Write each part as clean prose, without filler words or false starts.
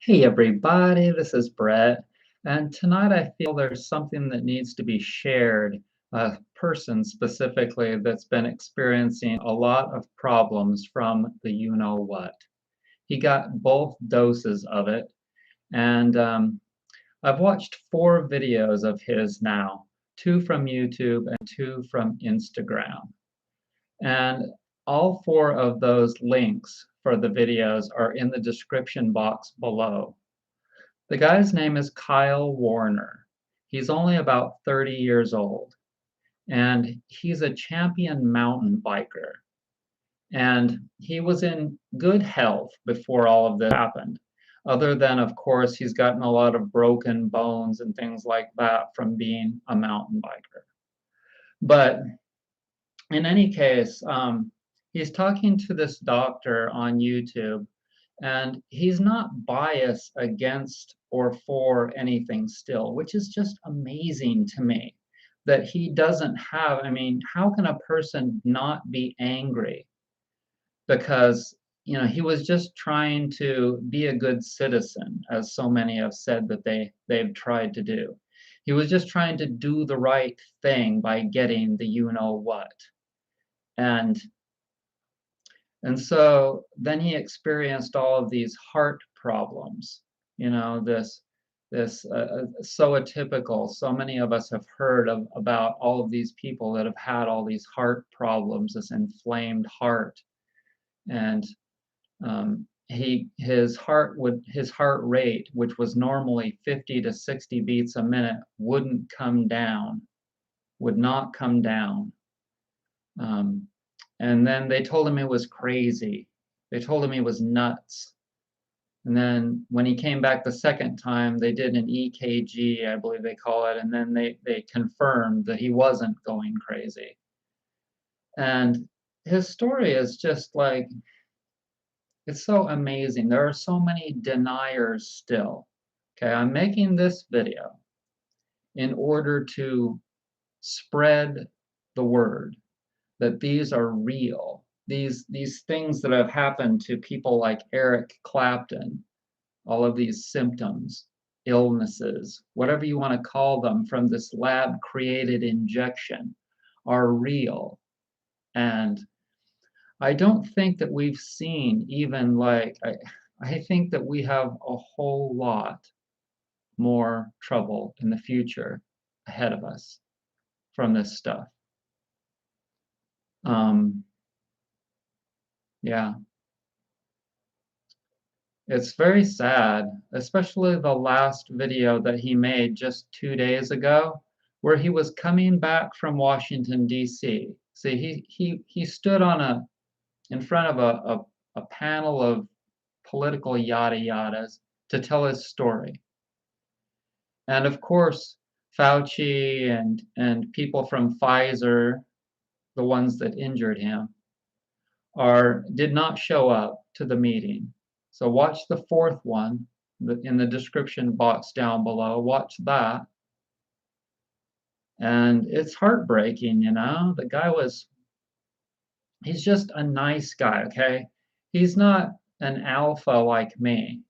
Hey everybody, this is Brett, and tonight I feel there's something that needs to be shared. A person specifically that's been experiencing a lot of problems from the you know what. He got both doses of it, and I've watched 4 videos of his now, 2 from YouTube and 2 from Instagram. And all 4 of those links for the videos are in the description box below. The guy's name is Kyle Warner. He's only about 30 years old, and he's a champion mountain biker. And he was in good health before all of this happened. Other than, of course, he's gotten a lot of broken bones and things like that from being a mountain biker. But in any case, he's talking to this doctor on YouTube, and he's not biased against or for anything still, which is just amazing to me that he doesn't have. I mean, how can a person not be angry? Because, he was just trying to be a good citizen, as so many have said that they've tried to do. He was just trying to do the right thing by getting the you know what. And so then he experienced all of these heart problems, this so atypical. So many of us have heard about all of these people that have had all these heart problems, this inflamed heart, and his heart rate, which was normally 50 to 60 beats a minute, would not come down. And then they told him it was crazy. They told him he was nuts. And then when he came back the second time, they did an EKG, I believe they call it, and then they confirmed that he wasn't going crazy. And his story is just like, it's so amazing. There are so many deniers still. Okay, I'm making this video in order to spread the word that these are real. These things that have happened to people like Eric Clapton, all of these symptoms, illnesses, whatever you want to call them, from this lab created injection, are real. And I don't think that we've seen even I think that we have a whole lot more trouble in the future ahead of us from this stuff. Yeah. It's very sad, especially the last video that he made just 2 days ago, where he was coming back from Washington, D.C. See, he stood in front of a panel of political yada yadas to tell his story. And of course, Fauci and people from Pfizer, the ones that injured him, did not show up to the meeting. So watch the 4th one in the description box down below. Watch that. And it's heartbreaking, The guy he's just a nice guy, okay? He's not an alpha like me.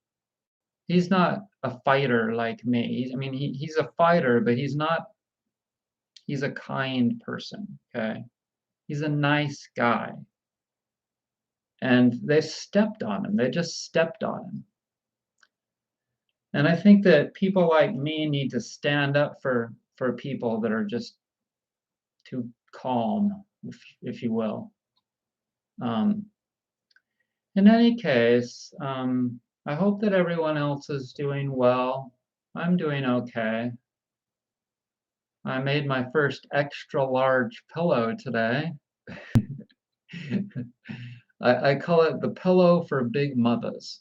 He's not a fighter like me. He's a fighter, but he's a kind person, okay? He's a nice guy. And they stepped on him. They just stepped on him. And I think that people like me need to stand up for people that are just too calm, if you will. In any case, I hope that everyone else is doing well. I'm doing okay. I made my first extra large pillow today. I call it the pillow for big mothers.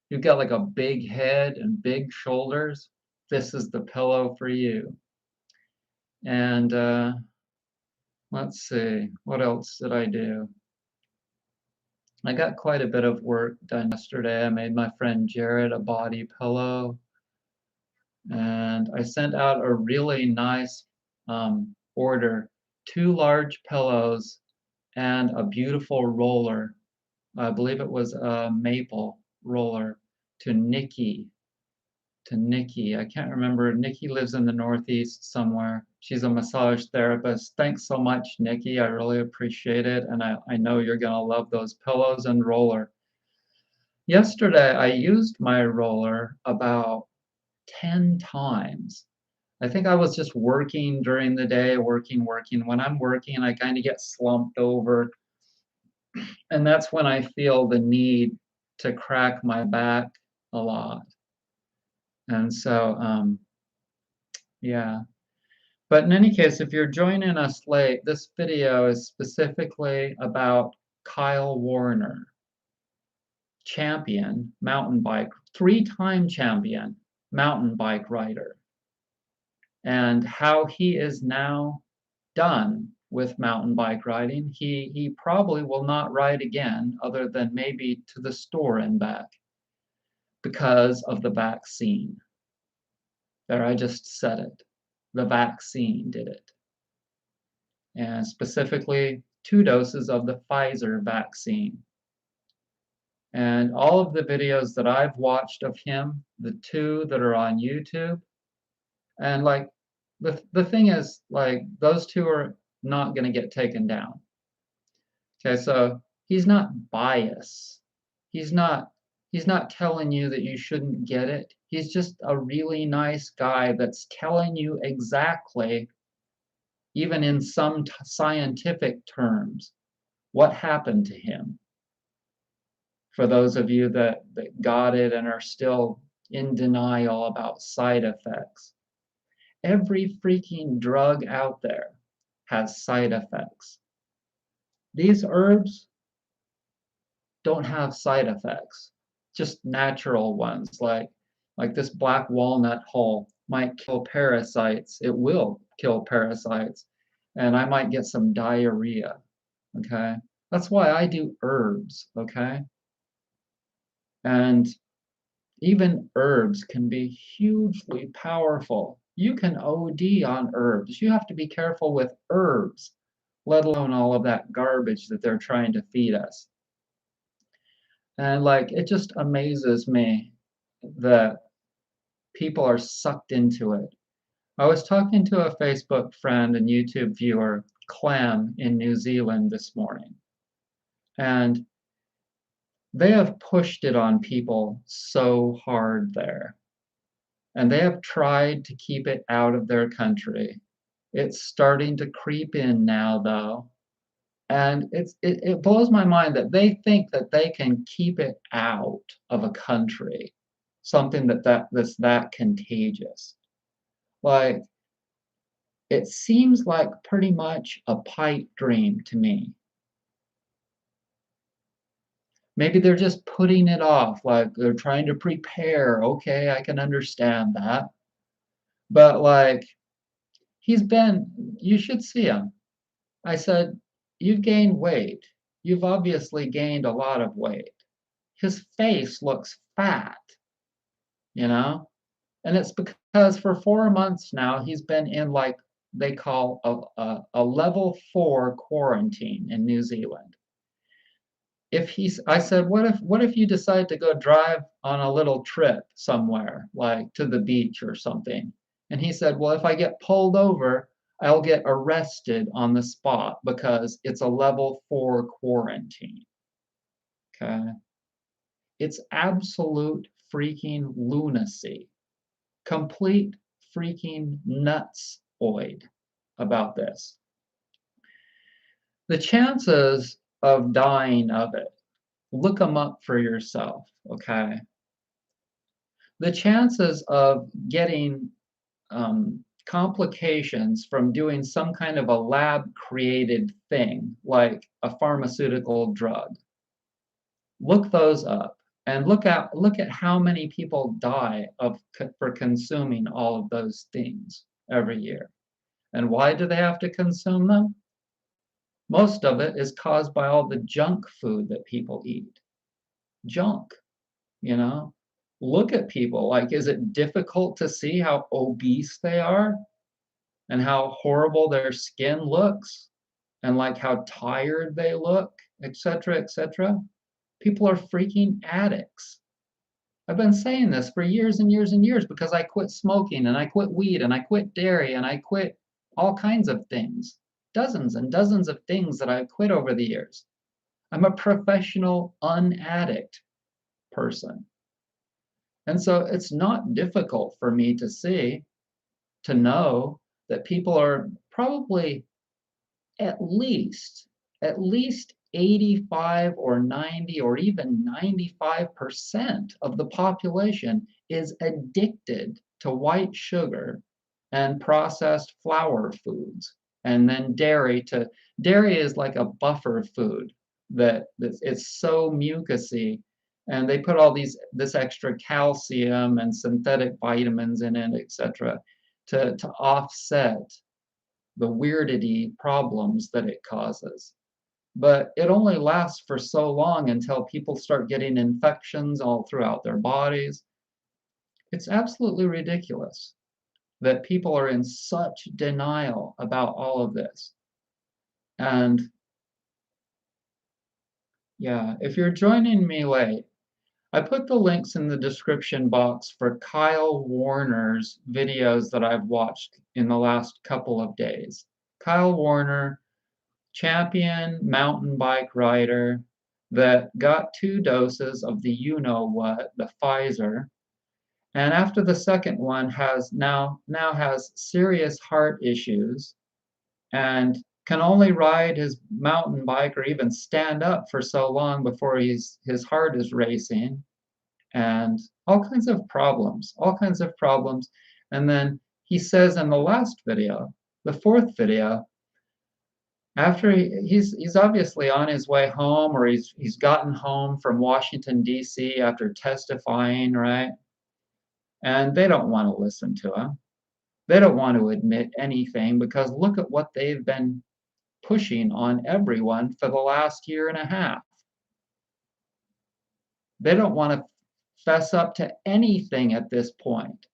You've got like a big head and big shoulders. This is the pillow for you. And let's see, what else did I do? I got quite a bit of work done yesterday. I made my friend Jared a body pillow. And I sent out a really nice order, 2 large pillows and a beautiful roller. I believe it was a maple roller to Nikki. To Nikki. I can't remember. Nikki lives in the Northeast somewhere. She's a massage therapist. Thanks so much, Nikki. I really appreciate it. And I know you're going to love those pillows and roller. Yesterday, I used my roller about 10 times. I think I was just working during the day, working. When I'm working, I kind of get slumped over. And that's when I feel the need to crack my back a lot. And so, yeah. But in any case, if you're joining us late, this video is specifically about Kyle Warner, champion mountain bike, 3-time champion mountain bike rider, and how he is now done with mountain bike riding. He probably will not ride again, other than maybe to the store and back, because of the vaccine. There, I just said it. The vaccine did it. And specifically 2 doses of the Pfizer vaccine. And all of the videos that I've watched of him, the 2 that are on YouTube, and like the thing is, like, those 2 are not going to get taken down. Okay, so he's not biased. He's not telling you that you shouldn't get it. He's just a really nice guy that's telling you exactly, even in some scientific terms, what happened to him. For those of you that got it and are still in denial about side effects, every freaking drug out there has side effects. These herbs don't have side effects, just natural ones, like this black walnut hull might kill parasites. It will kill parasites, and I might get some diarrhea. Okay, that's why I do herbs. Okay, and even herbs can be hugely powerful. You can OD on herbs. You have to be careful with herbs, let alone all of that garbage that they're trying to feed us. And like, it just amazes me that people are sucked into it. I was talking to a Facebook friend and YouTube viewer, Clem, in New Zealand this morning. And they have pushed it on people so hard there. And they have tried to keep it out of their country. It's starting to creep in now, though. And it blows my mind that they think that they can keep it out of a country, something that's that contagious. Like, it seems like pretty much a pipe dream to me. Maybe they're just putting it off, like they're trying to prepare. Okay, I can understand that. But like, you should see him. I said, you've gained weight. You've obviously gained a lot of weight. His face looks fat, you know? And it's because for 4 months now, he's been in, like, they call a level 4 quarantine in New Zealand. I said, what if you decide to go drive on a little trip somewhere, like to the beach or something? And he said, well, if I get pulled over, I'll get arrested on the spot because it's a level 4 quarantine. Okay. It's absolute freaking lunacy. Complete freaking nutsoid about this. The chances of dying of it, look them up for yourself, okay? The chances of getting complications from doing some kind of a lab-created thing, like a pharmaceutical drug, look those up. And look at how many people die for consuming all of those things every year. And why do they have to consume them? Most of it is caused by all the junk food that people eat. Junk, you know? Look at people. Like, is it difficult to see how obese they are and how horrible their skin looks and like how tired they look, etc., etc.? People are freaking addicts. I've been saying this for years and years and years because I quit smoking and I quit weed and I quit dairy and I quit all kinds of things. Dozens and dozens of things that I've quit over the years. I'm a professional unaddict person. And so it's not difficult for me to see, to know that people are probably at least at least 85 or 90 or even 95% of the population is addicted to white sugar and processed flour foods. And then dairy is like a buffer food that it's so mucousy, and they put all this extra calcium and synthetic vitamins in it, etc., to offset the weirdity problems that it causes. But it only lasts for so long until people start getting infections all throughout their bodies. It's absolutely ridiculous that people are in such denial about all of this. And yeah, if you're joining me late, I put the links in the description box for Kyle Warner's videos that I've watched in the last couple of days. Kyle Warner, champion mountain bike rider that got 2 doses of the you know what, the Pfizer, and after the second one has serious heart issues and can only ride his mountain bike or even stand up for so long before his heart is racing, and all kinds of problems. And then he says in the last video, the fourth video, after he's obviously on his way home, or he's gotten home from Washington D.C. after testifying, right? And they don't want to listen to him. They don't want to admit anything because look at what they've been pushing on everyone for the last year and a half. They don't want to fess up to anything at this point.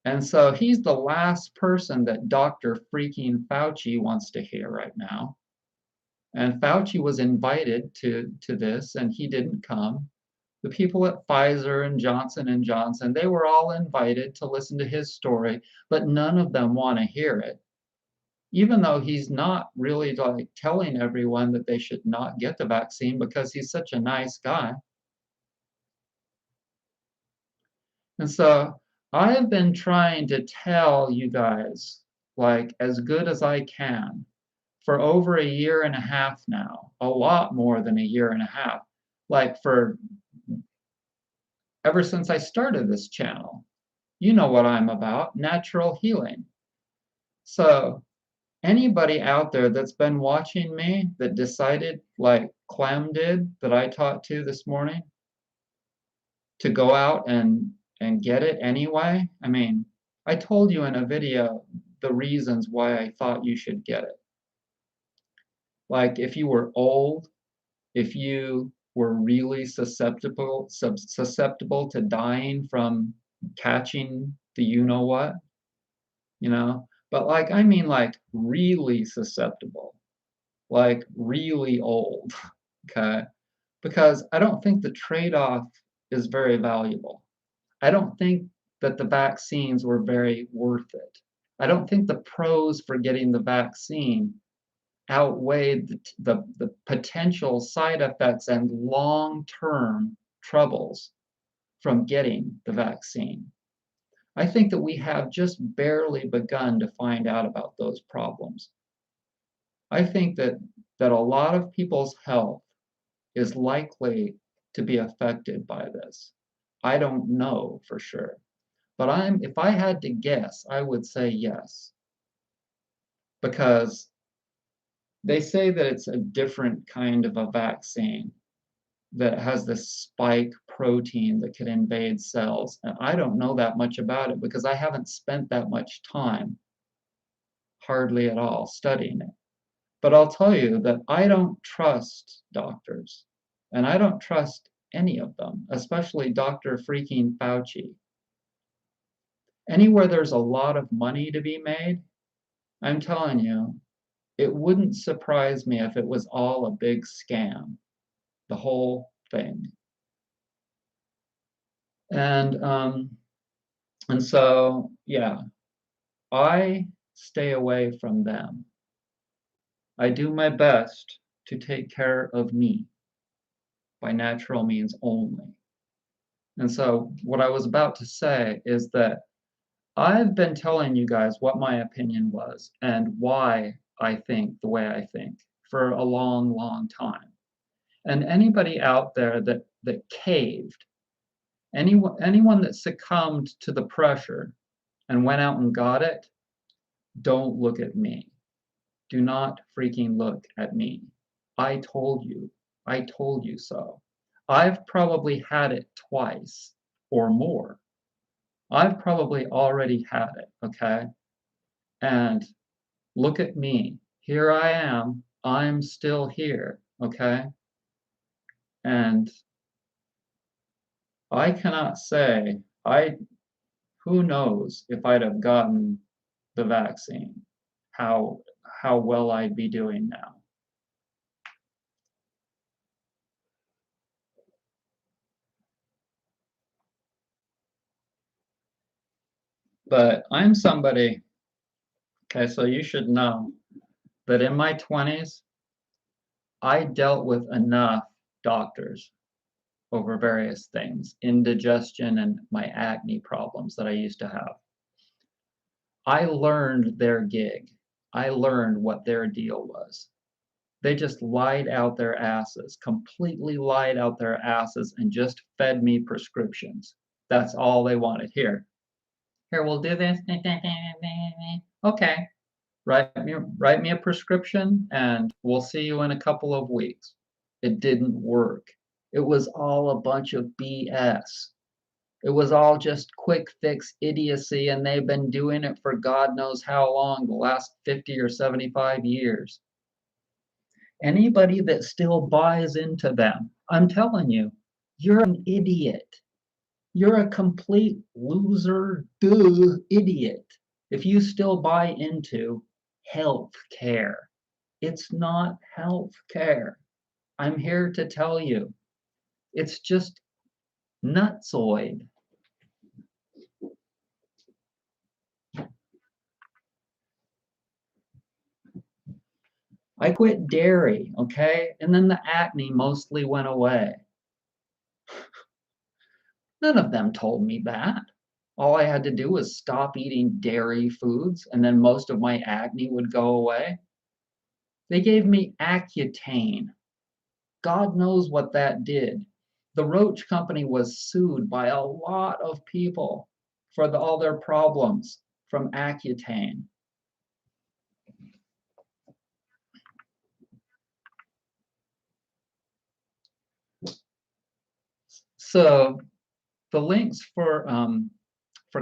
And so he's the last person that Dr. freaking Fauci wants to hear right now. And Fauci was invited to this, and he didn't come. The people at Pfizer and Johnson & Johnson, they were all invited to listen to his story, but none of them want to hear it. Even though he's not really like telling everyone that they should not get the vaccine because he's such a nice guy. And so I have been trying to tell you guys, like, as good as I can for over a year and a half now, a lot more than a year and a half, like for ever since I started this channel. You know what I'm about, natural healing. So anybody out there that's been watching me that decided, like Clem did, that I taught to this morning, to go out and get it anyway. I mean, I told you in a video the reasons why I thought you should get it. Like if you were old, if you were really susceptible to dying from catching the you know what, you know. But like I mean like really susceptible, like really old, okay? Because I don't think the trade-off is very valuable. I don't think that the vaccines were very worth it. I don't think the pros for getting the vaccine outweighed the potential side effects and long-term troubles from getting the vaccine. I think that we have just barely begun to find out about those problems. I think that a lot of people's health is likely to be affected by this. I don't know for sure. But if I had to guess, I would say yes. Because they say that it's a different kind of a vaccine that has this spike protein that could invade cells. And I don't know that much about it because I haven't spent that much time, hardly at all, studying it. But I'll tell you that I don't trust doctors, and I don't trust any of them, especially Dr. freaking Fauci. Anywhere there's a lot of money to be made, I'm telling you, it wouldn't surprise me if it was all a big scam, the whole thing. And so, yeah, I stay away from them. I do my best to take care of me by natural means only. And so, what I was about to say is that I've been telling you guys what my opinion was and why I think the way I think for a long, long time. And anybody out there that caved, anyone that succumbed to the pressure and went out and got it, don't look at me. Do not freaking look at me. I told you. I told you so. I've probably had it twice or more. I've probably already had it, okay? And look at me. Here I am. I'm still here, okay? And I cannot say, who knows if I'd have gotten the vaccine, how how well I'd be doing now. But I'm somebody, okay, so you should know that in my 20s, I dealt with enough doctors over various things, indigestion and my acne problems that I used to have. I learned their gig. I learned what their deal was. They just lied out their asses, completely lied out their asses, and just fed me prescriptions. That's all they wanted. Here, we'll do this. Okay, write me a prescription, and we'll see you in a couple of weeks. It didn't work. It was all a bunch of BS. It was all just quick fix idiocy, and they've been doing it for God knows how long, the last 50 or 75 years. Anybody that still buys into them, I'm telling you, you're an idiot. You're a complete loser, idiot. If you still buy into health care, it's not health care. I'm here to tell you, it's just nutsoid. I quit dairy, okay? And then the acne mostly went away. None of them told me that. All I had to do was stop eating dairy foods, and then most of my acne would go away. They gave me Accutane. God knows what that did. The Roach Company was sued by a lot of people for all their problems from Accutane. So the links for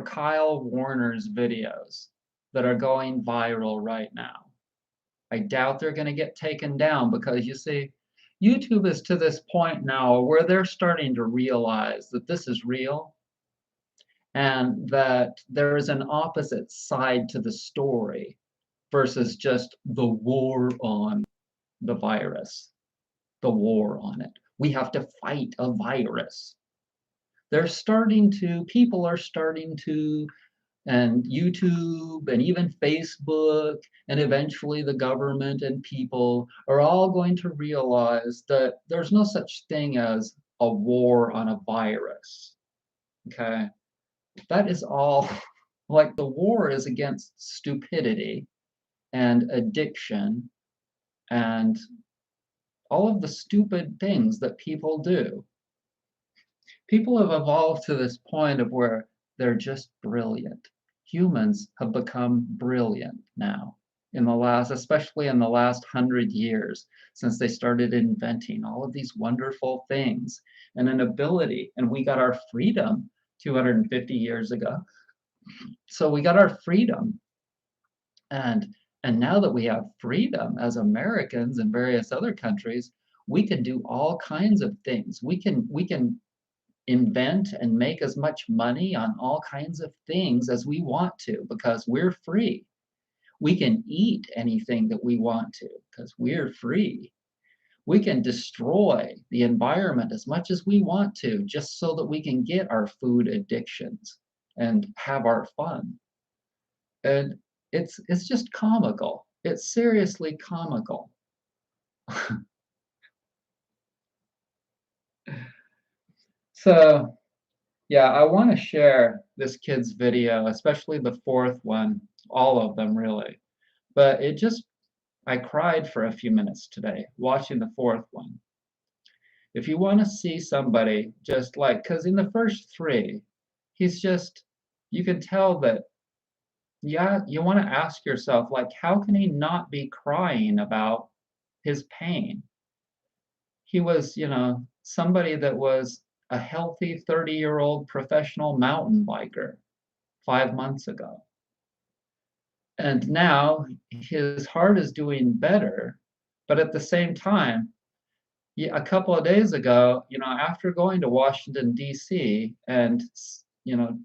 Kyle Warner's videos that are going viral right now, I doubt they're going to get taken down because you see, YouTube is to this point now where they're starting to realize that this is real and that there is an opposite side to the story versus just the war on the virus, the war on it. We have to fight a virus. People are starting to, and YouTube and even Facebook and eventually the government and people are all going to realize that there's no such thing as a war on a virus. Okay? That is all, like the war is against stupidity and addiction and all of the stupid things that people do. People have evolved to this point of where they're just brilliant. Humans have become brilliant now especially in the last 100 years, since they started inventing all of these wonderful things and an ability. And we got our freedom 250 years ago. So we got our freedom. And now that we have freedom as Americans and various other countries, we can do all kinds of things. We can invent and make as much money on all kinds of things as we want to because we're free. We can eat anything that we want to because we're free. We can destroy the environment as much as we want to just so that we can get our food addictions and have our fun. And it's just comical. It's seriously comical. So, yeah, I want to share this kid's video, especially the fourth one, all of them really. But I cried for a few minutes today watching the fourth one. If you want to see somebody just like, because in the first three, he's just, you can tell that, yeah, you want to ask yourself, like, how can he not be crying about his pain? He was, somebody that was a healthy 30-year-old professional mountain biker 5 months ago. And now his heart is doing better, but at the same time, yeah, a couple of days ago, after going to Washington, D.C., and, you know,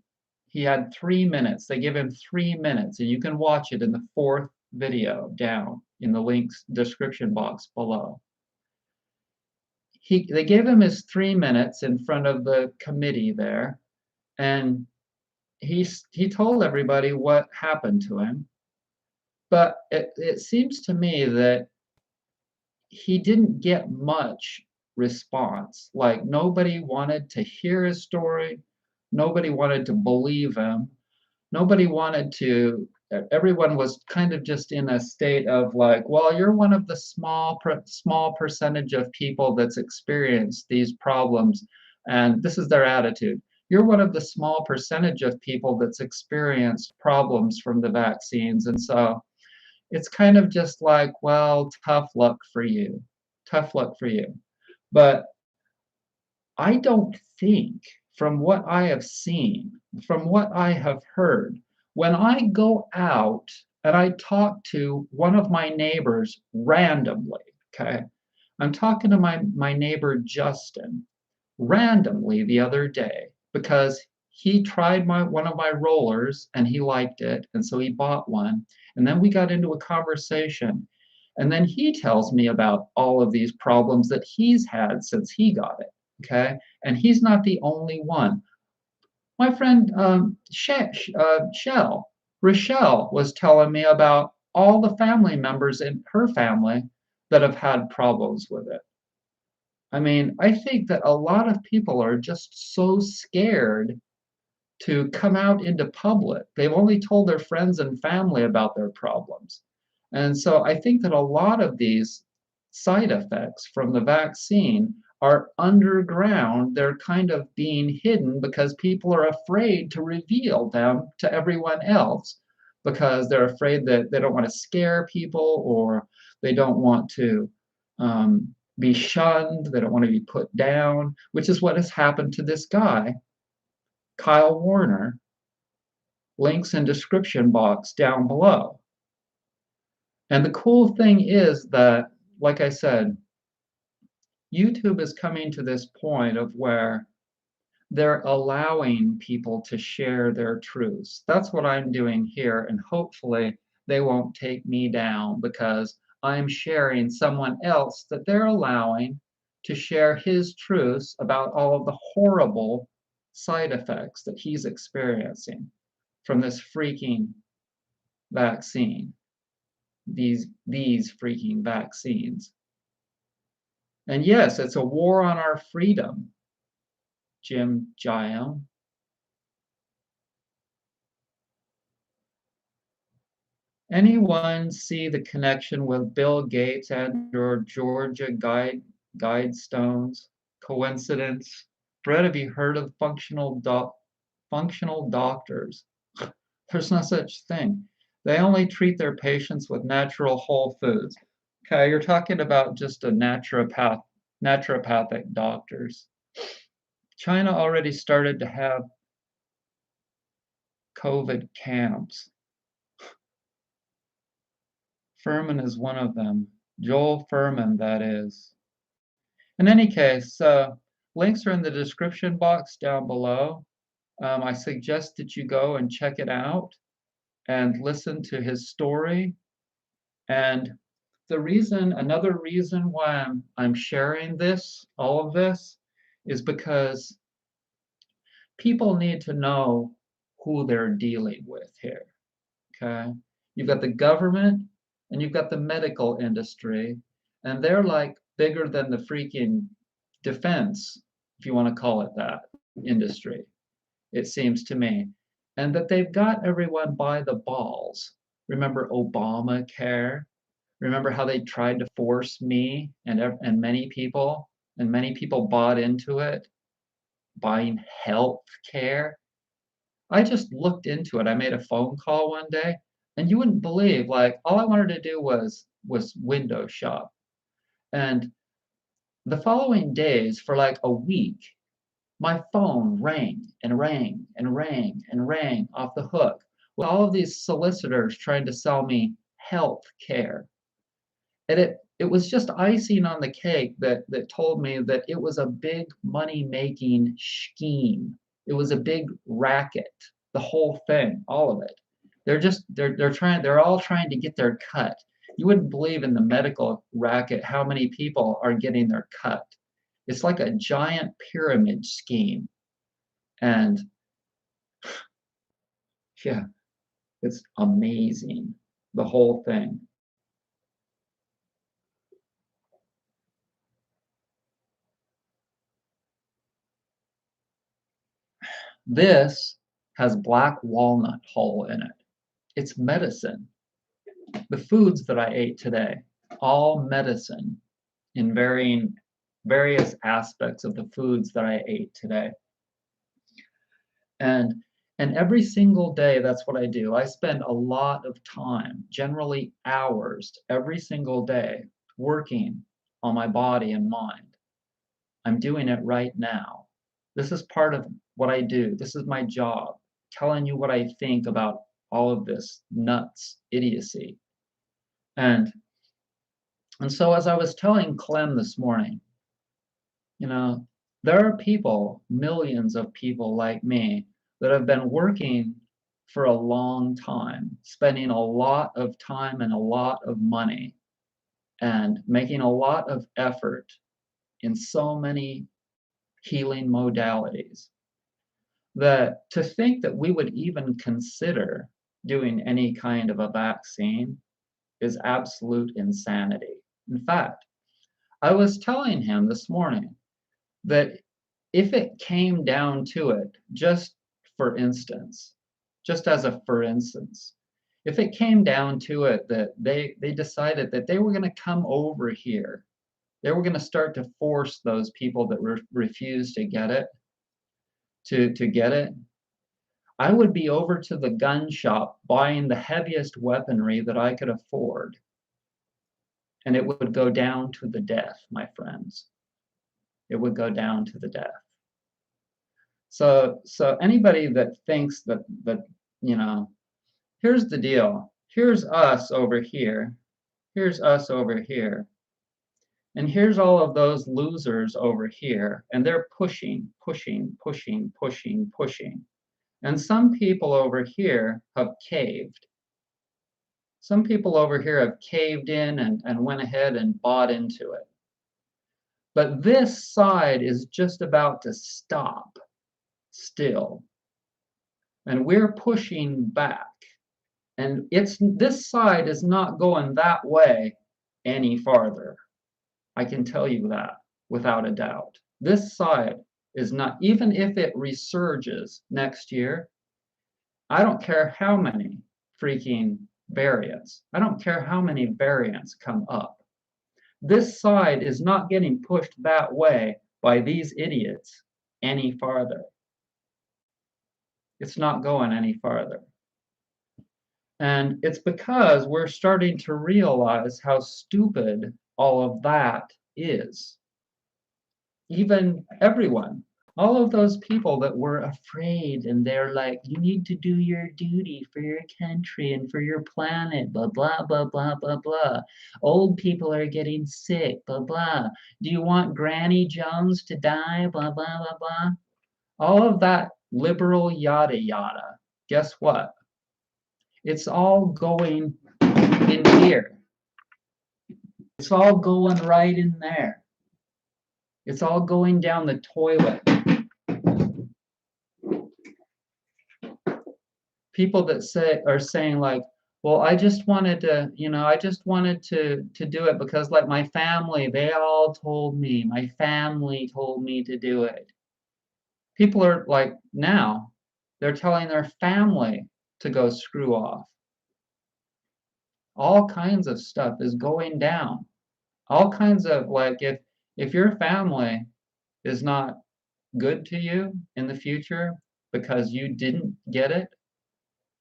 he had 3 minutes. They give him 3 minutes, and you can watch it in the fourth video down in the links description box below. They gave him his 3 minutes in front of the committee there, and he told everybody what happened to him. But it seems to me that he didn't get much response. Like nobody wanted to hear his story. Nobody wanted to believe him. Nobody wanted to, everyone was kind of just in a state of like, well, you're one of the small percentage of people that's experienced these problems. And this is their attitude. You're one of the small percentage of people that's experienced problems from the vaccines. And so it's kind of just like, well, tough luck for you. Tough luck for you. But I don't think, from what I have seen, from what I have heard, when I go out and I talk to one of my neighbors randomly, okay? I'm talking to my neighbor Justin randomly the other day because he tried one of my rollers and he liked it, and so he bought one. And then we got into a conversation. And then he tells me about all of these problems that he's had since he got it. Okay. And he's not the only one. My friend Rochelle was telling me about all the family members in her family that have had problems with it. I mean, I think that a lot of people are just so scared to come out into public. They've only told their friends and family about their problems. And so I think that a lot of these side effects from the vaccine are underground. They're kind of being hidden because people are afraid to reveal them to everyone else because they're afraid that they don't want to scare people or they don't want to be shunned. They don't want to be put down, which is what has happened to this guy, Kyle Warner. Links in description box down below. And the cool thing is that, like I said, YouTube is coming to this point of where they're allowing people to share their truths. That's what I'm doing here, and hopefully they won't take me down because I'm sharing someone else that they're allowing to share his truths about all of the horrible side effects that he's experiencing from this freaking vaccine, these freaking vaccines. And yes, it's a war on our freedom, Jim Giam. Anyone see the connection with Bill Gates and or Georgia Guidestones? Coincidence? Brett, have you heard of functional doctors? There's no such thing. They only treat their patients with natural whole foods. Okay, you're talking about just a naturopathic doctors. China already started to have COVID camps. Furman is one of them. Joel Furman, that is. In any case, links are in the description box down below. I suggest that you go and check it out and listen to his story. And Another reason why I'm sharing all of this, is because people need to know who they're dealing with here. Okay, you've got the government and you've got the medical industry, and they're like bigger than the freaking defense, if you want to call it that, industry, it seems to me. And that they've got everyone by the balls. Remember Obamacare? Remember how they tried to force me and many people bought into it, buying health care. I just looked into it. I made a phone call one day, and you wouldn't believe, like, all I wanted to do was window shop. And the following days, for like a week, my phone rang and rang and rang and rang off the hook with all of these solicitors trying to sell me health care. And it was just icing on the cake that told me that it was a big money making scheme. It was a big racket, the whole thing, all of it. They're all trying to get their cut. You wouldn't believe in the medical racket how many people are getting their cut. It's like a giant pyramid scheme. And yeah, it's amazing, the whole thing. This has black walnut hull in it. It's medicine. The foods that I ate today, all medicine in various aspects of the foods that I ate today. And and every single day, that's what I do. I spend a lot of time, generally hours, every single day, working on my body and mind. I'm doing it right now. This is part of what I do. This is my job, telling you what I think about all of this nuts idiocy. And and so as I was telling Clem this morning, you know, there are people, millions of people like me, that have been working for a long time, spending a lot of time and a lot of money and making a lot of effort in so many healing modalities, that to think that we would even consider doing any kind of a vaccine is absolute insanity. In fact, I was telling him this morning that if it came down to it, just for instance, just as a for instance, if it came down to it that they decided that they were going to come over here, they were going to start to force those people that refuse to get it to get it, I would be over to the gun shop buying the heaviest weaponry that I could afford, and it would go down to the death, my friends. It would go down to the death. So anybody that thinks that you know, here's the deal. Here's us over here. Here's us over here. And here's all of those losers over here, and they're pushing, pushing, pushing, pushing, pushing. And some people over here have caved. Some people over here have caved in and went ahead and bought into it. But this side is just about to stop still. And we're pushing back. And this side is not going that way any farther. I can tell you that without a doubt. This side is not, even if it resurges next year, I don't care how many freaking variants. I don't care how many variants come up. This side is not getting pushed that way by these idiots any farther. It's not going any farther. And it's because we're starting to realize how stupid all of that is. Even everyone, all of those people that were afraid and they're like, you need to do your duty for your country and for your planet, blah, blah, blah, blah, blah, blah. Old people are getting sick, blah, blah. Do you want Granny Jones to die, blah, blah, blah, blah. All of that liberal yada yada. Guess what? It's all going in here. It's all going right in there. It's all going down the toilet. People that are saying like, well, I just wanted to, I just wanted to do it because like my family, they all told me, my family told me to do it. People are like now, they're telling their family to go screw off. All kinds of stuff is going down. All kinds of like if your family is not good to you in the future because you didn't get it,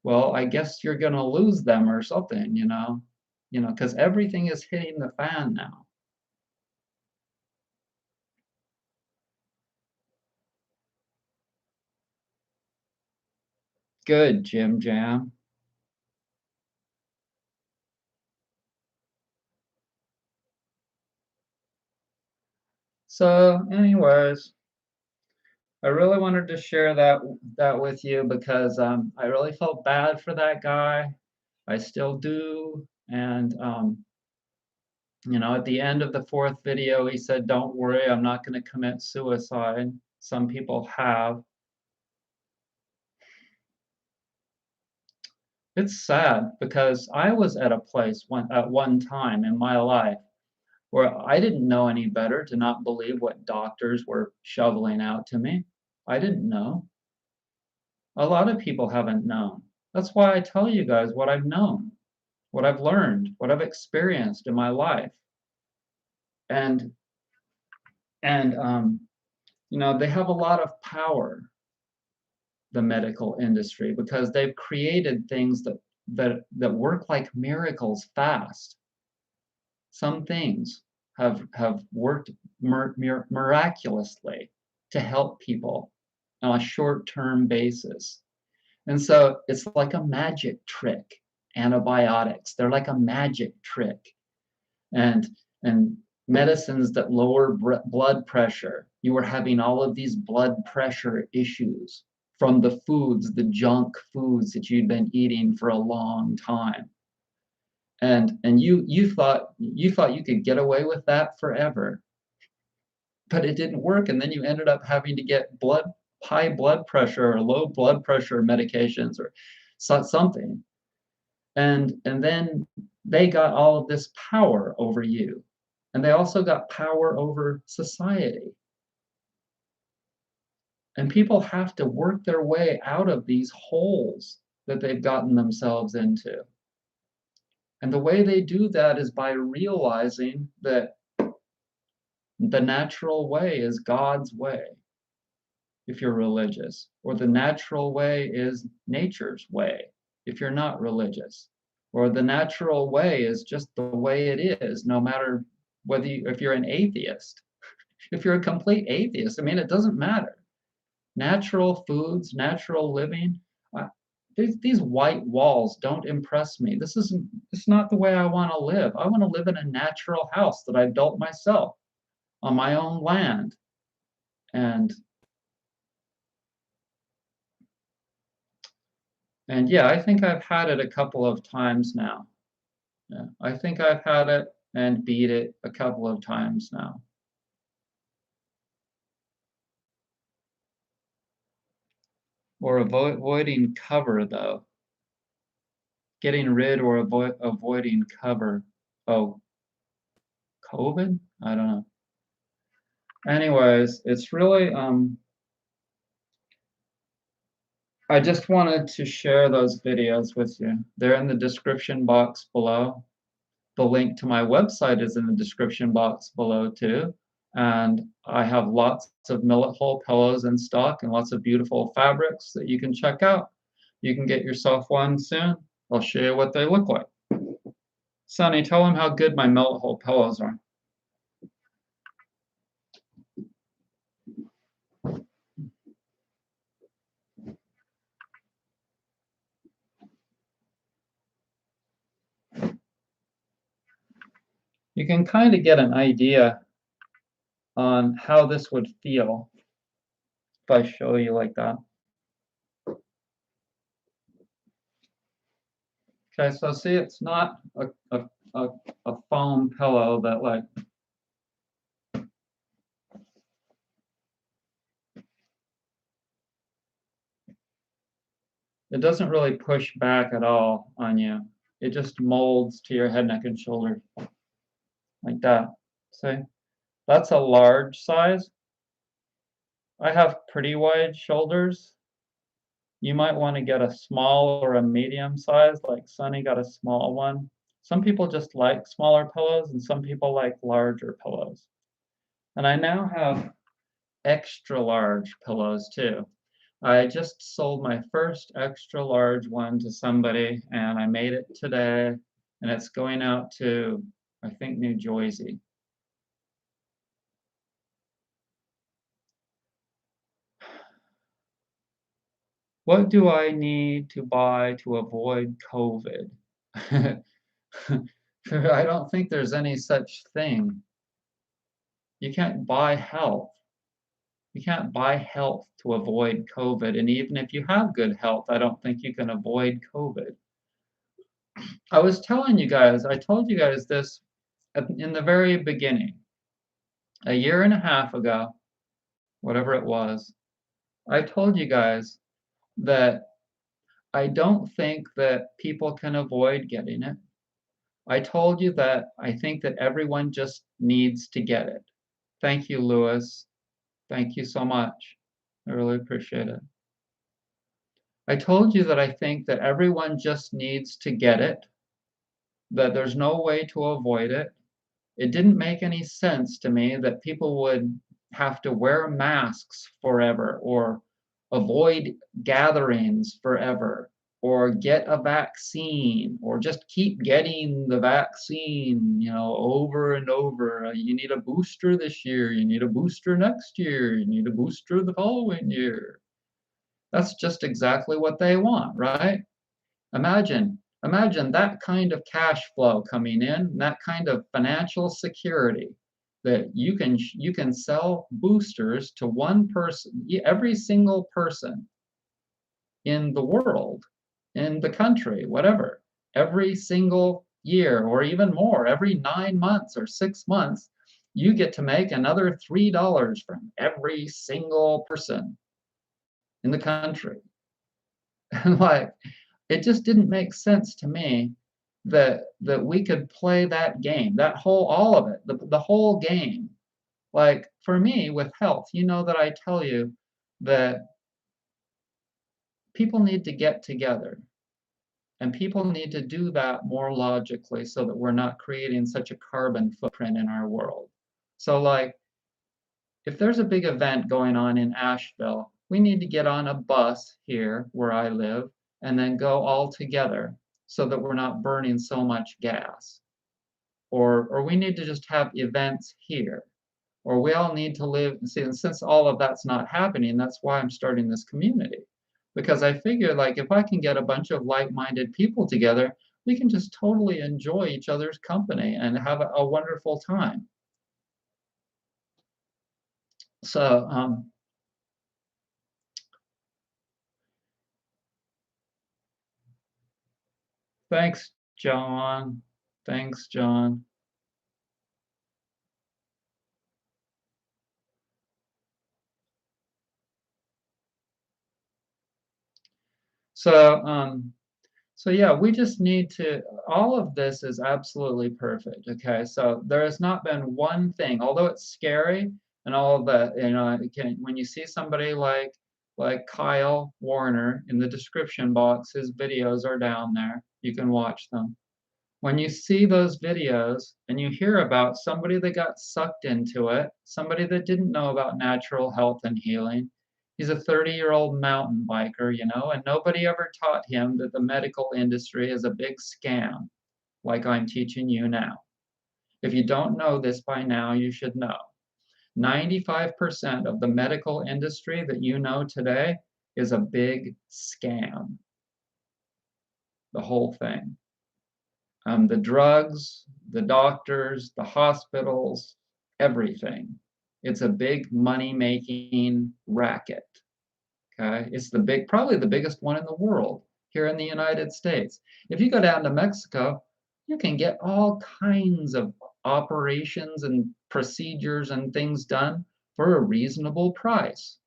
well, I guess you're going to lose them or something, because everything is hitting the fan now. Good, Jim Jam. So, anyways, I really wanted to share that with you because I really felt bad for that guy. I still do, and at the end of the fourth video, he said, "Don't worry, I'm not going to commit suicide." Some people have. It's sad because I was at a place at one time in my life where I didn't know any better to not believe what doctors were shoveling out to me. I didn't know. A lot of people haven't known. That's why I tell you guys what I've known, what I've learned, what I've experienced in my life. And and they have a lot of power, the medical industry, because they've created things that work like miracles fast. Some things have worked miraculously to help people on a short-term basis. And so it's like a magic trick. Antibiotics, they're like a magic trick. And and medicines that lower blood pressure. You were having all of these blood pressure issues from the foods, the junk foods that you'd been eating for a long time. And you thought you could get away with that forever, but it didn't work, and then you ended up having to get high blood pressure or low blood pressure medications or something. And then they got all of this power over you, and they also got power over society. And people have to work their way out of these holes that they've gotten themselves into. And the way they do that is by realizing that the natural way is God's way, if you're religious, or the natural way is nature's way, if you're not religious, or the natural way is just the way it is, no matter if you're an atheist, if you're a complete atheist, I mean, it doesn't matter. Natural foods, natural living. These white walls don't impress me. It's not the way I want to live. I want to live in a natural house that I built myself on my own land. And and yeah, I think I've had it a couple of times now. Yeah, I think I've had it and beat it a couple of times now. Or avoiding cover though. Getting rid or avoiding cover. Oh, COVID? I don't know. Anyways, it's really I just wanted to share those videos with you. They're in the description box below. The link to my website is in the description box below too. And I have lots of millet hull pillows in stock and lots of beautiful fabrics that you can check out. You can get yourself one soon. I'll show you what they look like. Sonny, tell them how good my millet hull pillows are. You can kind of get an idea on how this would feel if I show you like that. Okay, so see, it's not a a, a foam pillow that like it doesn't really push back at all on you. It just molds to your head, neck, and shoulders like that. See? That's a large size. I have pretty wide shoulders. You might want to get a small or a medium size, like Sunny got a small one. Some people just like smaller pillows, and some people like larger pillows. And I now have extra large pillows too. I just sold my first extra large one to somebody, and I made it today, and it's going out to, I think, New Jersey. What do I need to buy to avoid COVID? I don't think there's any such thing. You can't buy health. You can't buy health to avoid COVID. And even if you have good health, I don't think you can avoid COVID. I was telling you guys, I told you guys this in the very beginning, a year and a half ago, whatever it was. I told you guys that I don't think that people can avoid getting it. I told you that I think that everyone just needs to get it. Thank you, Lewis. Thank you so much. I really appreciate it. I told you that I think that everyone just needs to get it, that there's no way to avoid it. It didn't make any sense to me that people would have to wear masks forever or avoid gatherings forever or get a vaccine or just keep getting the vaccine, over and over. You need a booster this year, you need a booster next year, you need a booster the following year. That's just exactly what they want, right? Imagine that kind of cash flow coming in, that kind of financial security that you can sell boosters to one person, every single person in the world, in the country, whatever, every single year or even more, every 9 months or 6 months, you get to make another $3 from every single person in the country. And like, it just didn't make sense to me that we could play that game, that whole all of it, the whole game. Like for me with health, you know that I tell you that people need to get together and people need to do that more logically so that we're not creating such a carbon footprint in our world. So like if there's a big event going on in Asheville, we need to get on a bus here where I live and then go all together so that we're not burning so much gas. Or we need to just have events here. Or we all need to live, see, and since all of that's not happening, that's why I'm starting this community. Because I figure like if I can get a bunch of like-minded people together, we can just totally enjoy each other's company and have a wonderful time. So thanks, John. Thanks, John. So so yeah, we just need to, all of this is absolutely perfect. Okay, so there has not been one thing, although it's scary and all of that, when you see somebody like Kyle Warner in the description box, his videos are down there. You can watch them. When you see those videos and you hear about somebody that got sucked into it, somebody that didn't know about natural health and healing, he's a 30-year-old mountain biker, and nobody ever taught him that the medical industry is a big scam, like I'm teaching you now. If you don't know this by now, you should know. 95% of the medical industry that you know today is a big scam. The whole thing. The drugs, the doctors, the hospitals, everything. It's a big money-making racket. Okay, it's probably the biggest one in the world here in the United States. If you go down to Mexico, You can get all kinds of operations and procedures and things done for a reasonable price.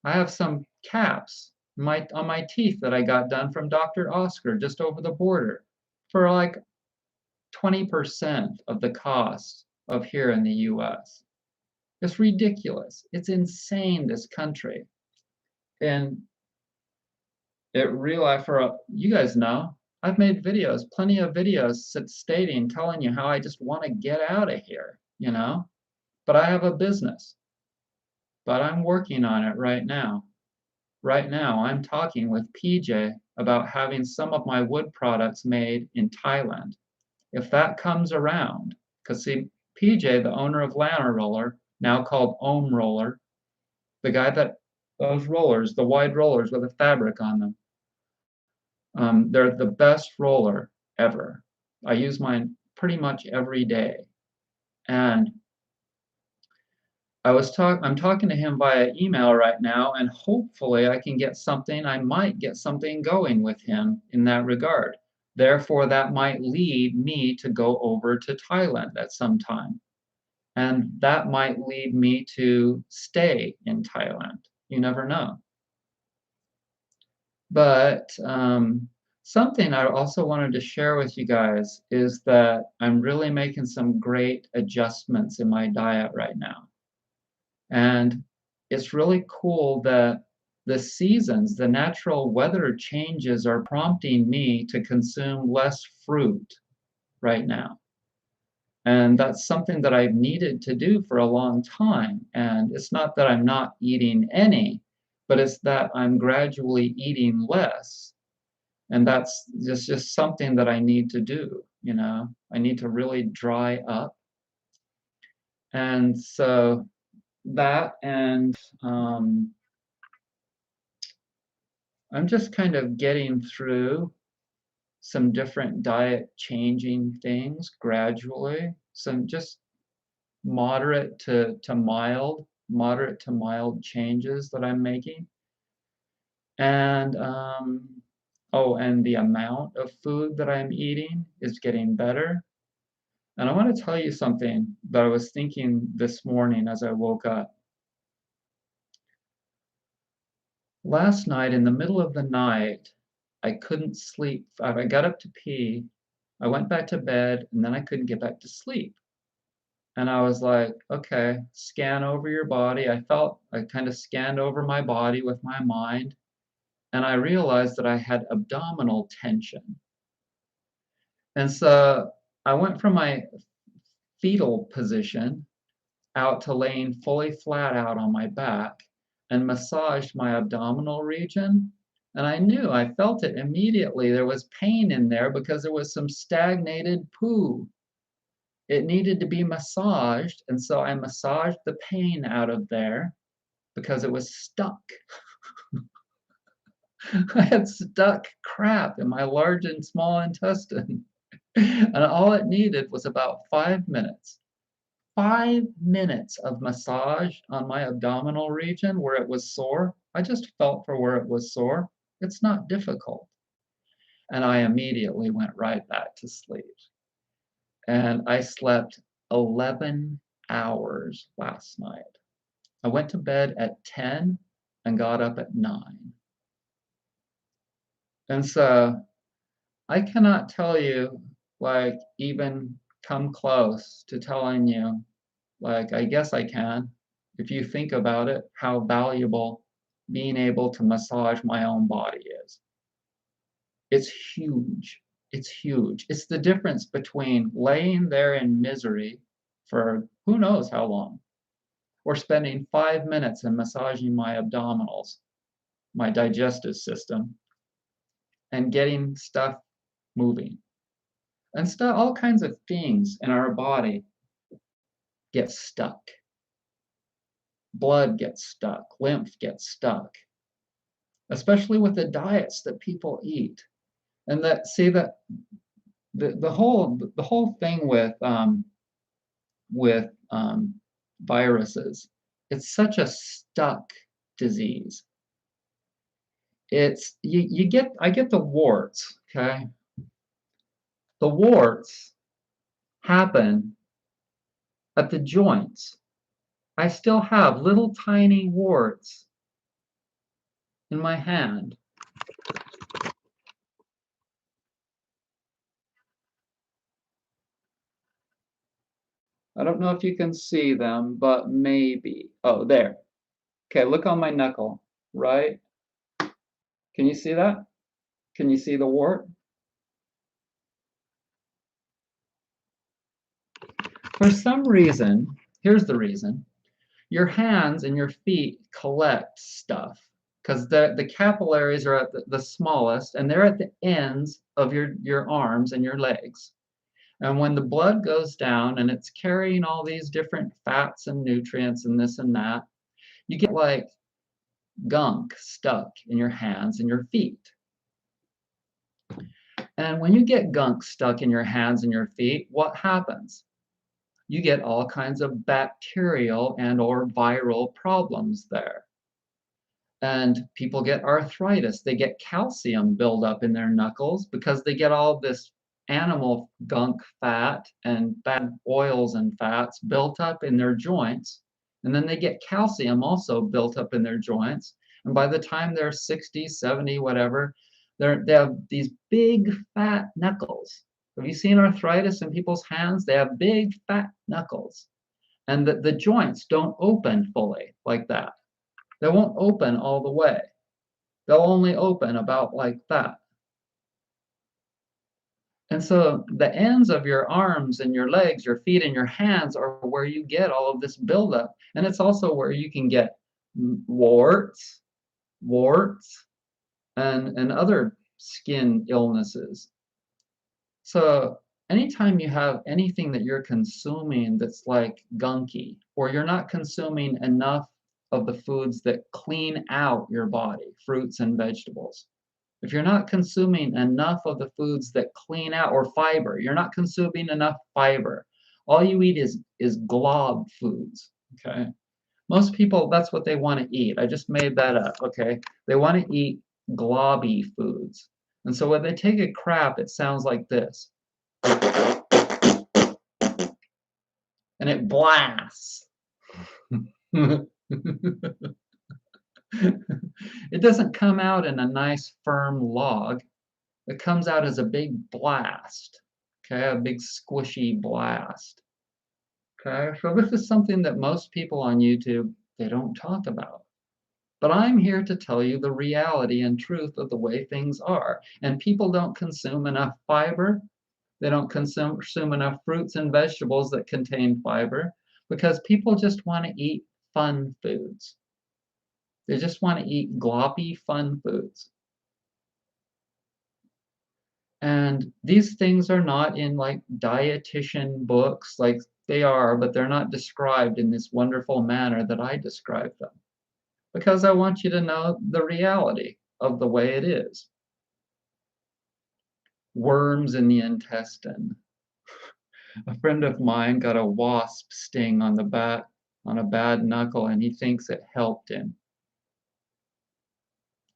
I have some caps on my teeth that I got done from Dr. Oscar just over the border for like 20% of the cost of here in the US. It's ridiculous. It's insane, this country. And it really, you guys know, I've made videos, plenty of videos stating, telling you how I just want to get out of here, you know? But I have a business, but I'm working on it right now. Right now, I'm talking with PJ about having some of my wood products made in Thailand. If that comes around, because see, PJ, the owner of Lana Roller, now called Ohm Roller, the guy that those rollers, the wide rollers with a fabric on them, they're the best roller ever. I use mine pretty much every day. And I'm talking to him via email right now, and hopefully I might get something going with him in that regard. Therefore, that might lead me to go over to Thailand at some time. And that might lead me to stay in Thailand. You never know. But something I also wanted to share with you guys is that I'm really making some great adjustments in my diet right now. And it's really cool that the seasons, the natural weather changes are prompting me to consume less fruit right now. And that's something that I've needed to do for a long time. And it's not that I'm not eating any, but it's that I'm gradually eating less. And that's just something that I need to do, you know. I need to really dry up. And so that and I'm just kind of getting through some different diet changing things gradually. Some just moderate to mild changes that I'm making. And oh, and the amount of food that I'm eating is getting better. And I want to tell you something that I was thinking this morning as I woke up. Last night, in the middle of the night, I couldn't sleep. I got up to pee, I went back to bed, and then I couldn't get back to sleep. And I was like, okay, scan over your body. I kind of scanned over my body with my mind, and I realized that I had abdominal tension. And so I went from my fetal position out to laying fully flat out on my back and massaged my abdominal region. And I felt it immediately. There was pain in there because there was some stagnated poo. It needed to be massaged. And so I massaged the pain out of there because it was stuck. I had stuck crap in my large and small intestine. And all it needed was about 5 minutes. 5 minutes of massage on my abdominal region where it was sore. I just felt for where it was sore. It's not difficult. And I immediately went right back to sleep. And I slept 11 hours last night. I went to bed at 10 and got up at 9. And so I cannot tell you, like, even come close to telling you, like, I guess I can, if you think about it, how valuable being able to massage my own body is. It's huge. It's huge. It's the difference between laying there in misery for who knows how long, or spending 5 minutes and massaging my abdominals, my digestive system, and getting stuff moving. And stuff, all kinds of things in our body get stuck. Blood gets stuck, lymph gets stuck, especially with the diets that people eat. And that see that the whole thing with viruses, it's such a stuck disease. It's you get I get the warts, okay? The warts happen at the joints. I still have little tiny warts in my hand. I don't know if you can see them, but maybe. Oh, there. Okay, look on my knuckle, right? Can you see that? Can you see the wart? For some reason, here's the reason. Your hands and your feet collect stuff because the capillaries are at the smallest and they're at the ends of your arms and your legs. And when the blood goes down and it's carrying all these different fats and nutrients and this and that, you get like gunk stuck in your hands and your feet. And when you get gunk stuck in your hands and your feet, what happens? You get all kinds of bacterial and or viral problems there. And people get arthritis. They get calcium buildup in their knuckles because they get all this animal gunk fat and bad oils and fats built up in their joints. And then they get calcium also built up in their joints. And by the time they're 60, 70, whatever, they have these big fat knuckles. Have you seen arthritis in people's hands? They have big fat knuckles. And the joints don't open fully like that. They won't open all the way. They'll only open about like that. And so the ends of your arms and your legs, your feet and your hands are where you get all of this buildup. And it's also where you can get warts, and other skin illnesses. So anytime you have anything that you're consuming that's like gunky, or you're not consuming enough of the foods that clean out your body, fruits and vegetables. If you're not consuming enough of the foods that clean out, or fiber, you're not consuming enough fiber. All you eat is glob foods, okay? Most people, that's what they want to eat. I just made that up, okay? They want to eat globby foods. And so when they take a crap, it sounds like this. And it blasts. It doesn't come out in a nice firm log. It comes out as a big blast, okay, a big squishy blast. Okay, so this is something that most people on YouTube, they don't talk about. But I'm here to tell you the reality and truth of the way things are. And people don't consume enough fiber. They don't consume enough fruits and vegetables that contain fiber because people just want to eat fun foods. They just want to eat gloppy, fun foods. And these things are not in like dietitian books, like they are, but they're not described in this wonderful manner that I describe them. Because I want you to know the reality of the way it is. Worms in the intestine. A friend of mine got a wasp sting on a bad knuckle, and he thinks it helped him.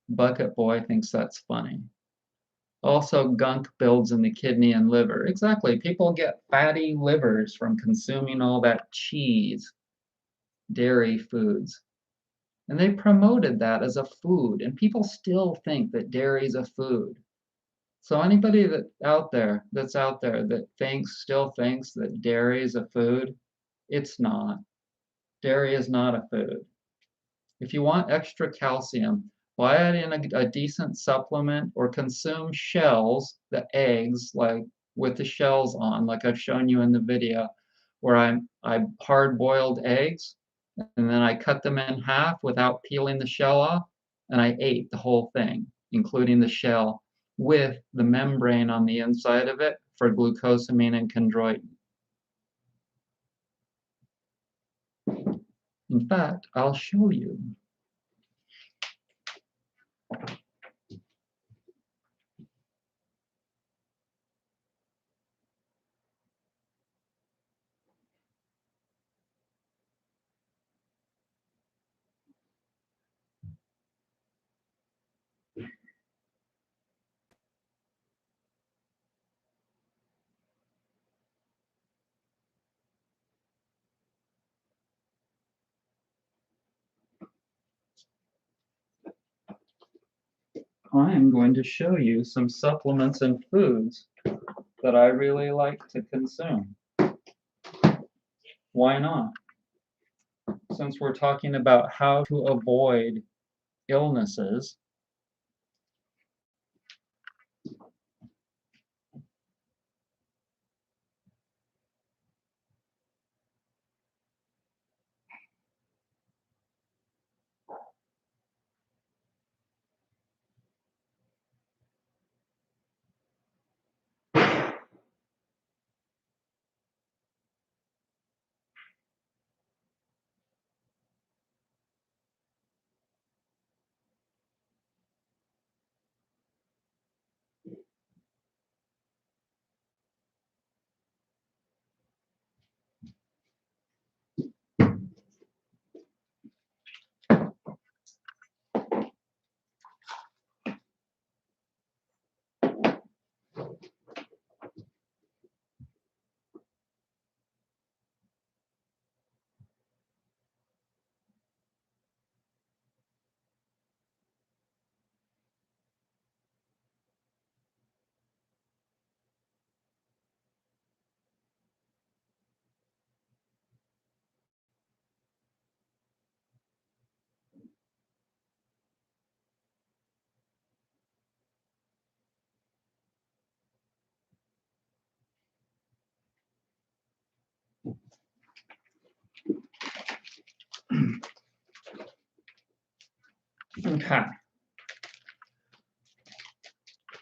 Bucket Boy thinks that's funny. Also, gunk builds in the kidney and liver. Exactly. People get fatty livers from consuming all that cheese, dairy foods. And they promoted that as a food, and people still think that dairy is a food. So anybody that's out there that still thinks that dairy is a food, it's not. Dairy is not a food. If you want extra calcium, buy it in a decent supplement or consume shells, the eggs, like with the shells on, like I've shown you in the video, where I hard boiled eggs and then I cut them in half without peeling the shell off, and I ate the whole thing, including the shell, with the membrane on the inside of it for glucosamine and chondroitin. In fact, I'll show you. I'm going to show you some supplements and foods that I really like to consume. Why not? Since we're talking about how to avoid illnesses, okay.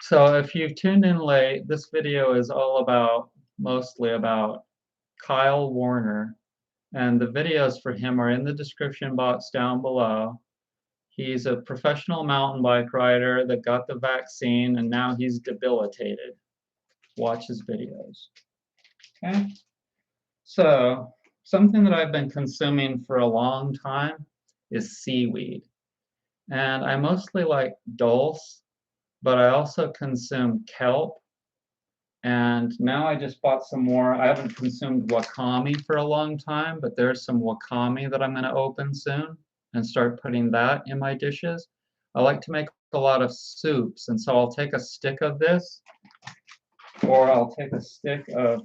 So if you've tuned in late, this video is all about, mostly about Kyle Warner, and the videos for him are in the description box down below. He's a professional mountain bike rider that got the vaccine and now he's debilitated. Watch his videos. Okay? So, something that I've been consuming for a long time is seaweed. And I mostly like dulse, but I also consume kelp. And now I just bought some more. I haven't consumed wakame for a long time, but there's some wakame that I'm going to open soon and start putting that in my dishes. I like to make a lot of soups, and so I'll take a stick of this, or I'll take a stick of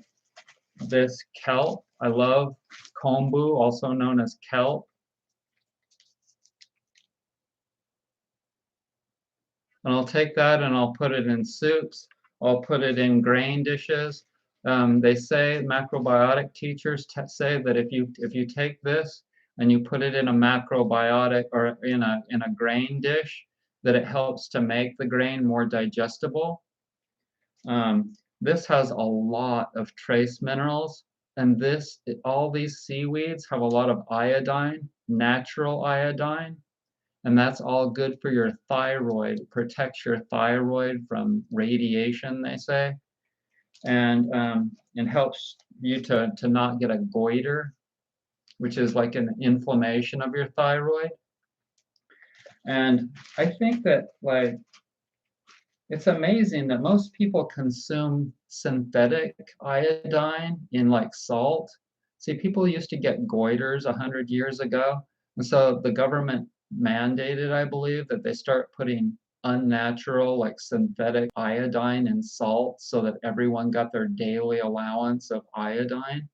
this kelp. I love kombu, also known as kelp. And I'll take that and I'll put it in soups. I'll put it in grain dishes. They say, macrobiotic teachers say that if you take this and you put it in a macrobiotic or in a grain dish, that it helps to make the grain more digestible. This has a lot of trace minerals, and all these seaweeds have a lot of iodine, natural iodine, and that's all good for your thyroid. It protects your thyroid from radiation, they say, and it helps you to not get a goiter, which is like an inflammation of your thyroid. And I think that like it's amazing that most people consume synthetic iodine in like salt. See, people used to get goiters 100 years ago, and so the government mandated, I believe, that they start putting unnatural, like synthetic iodine in salt so that everyone got their daily allowance of iodine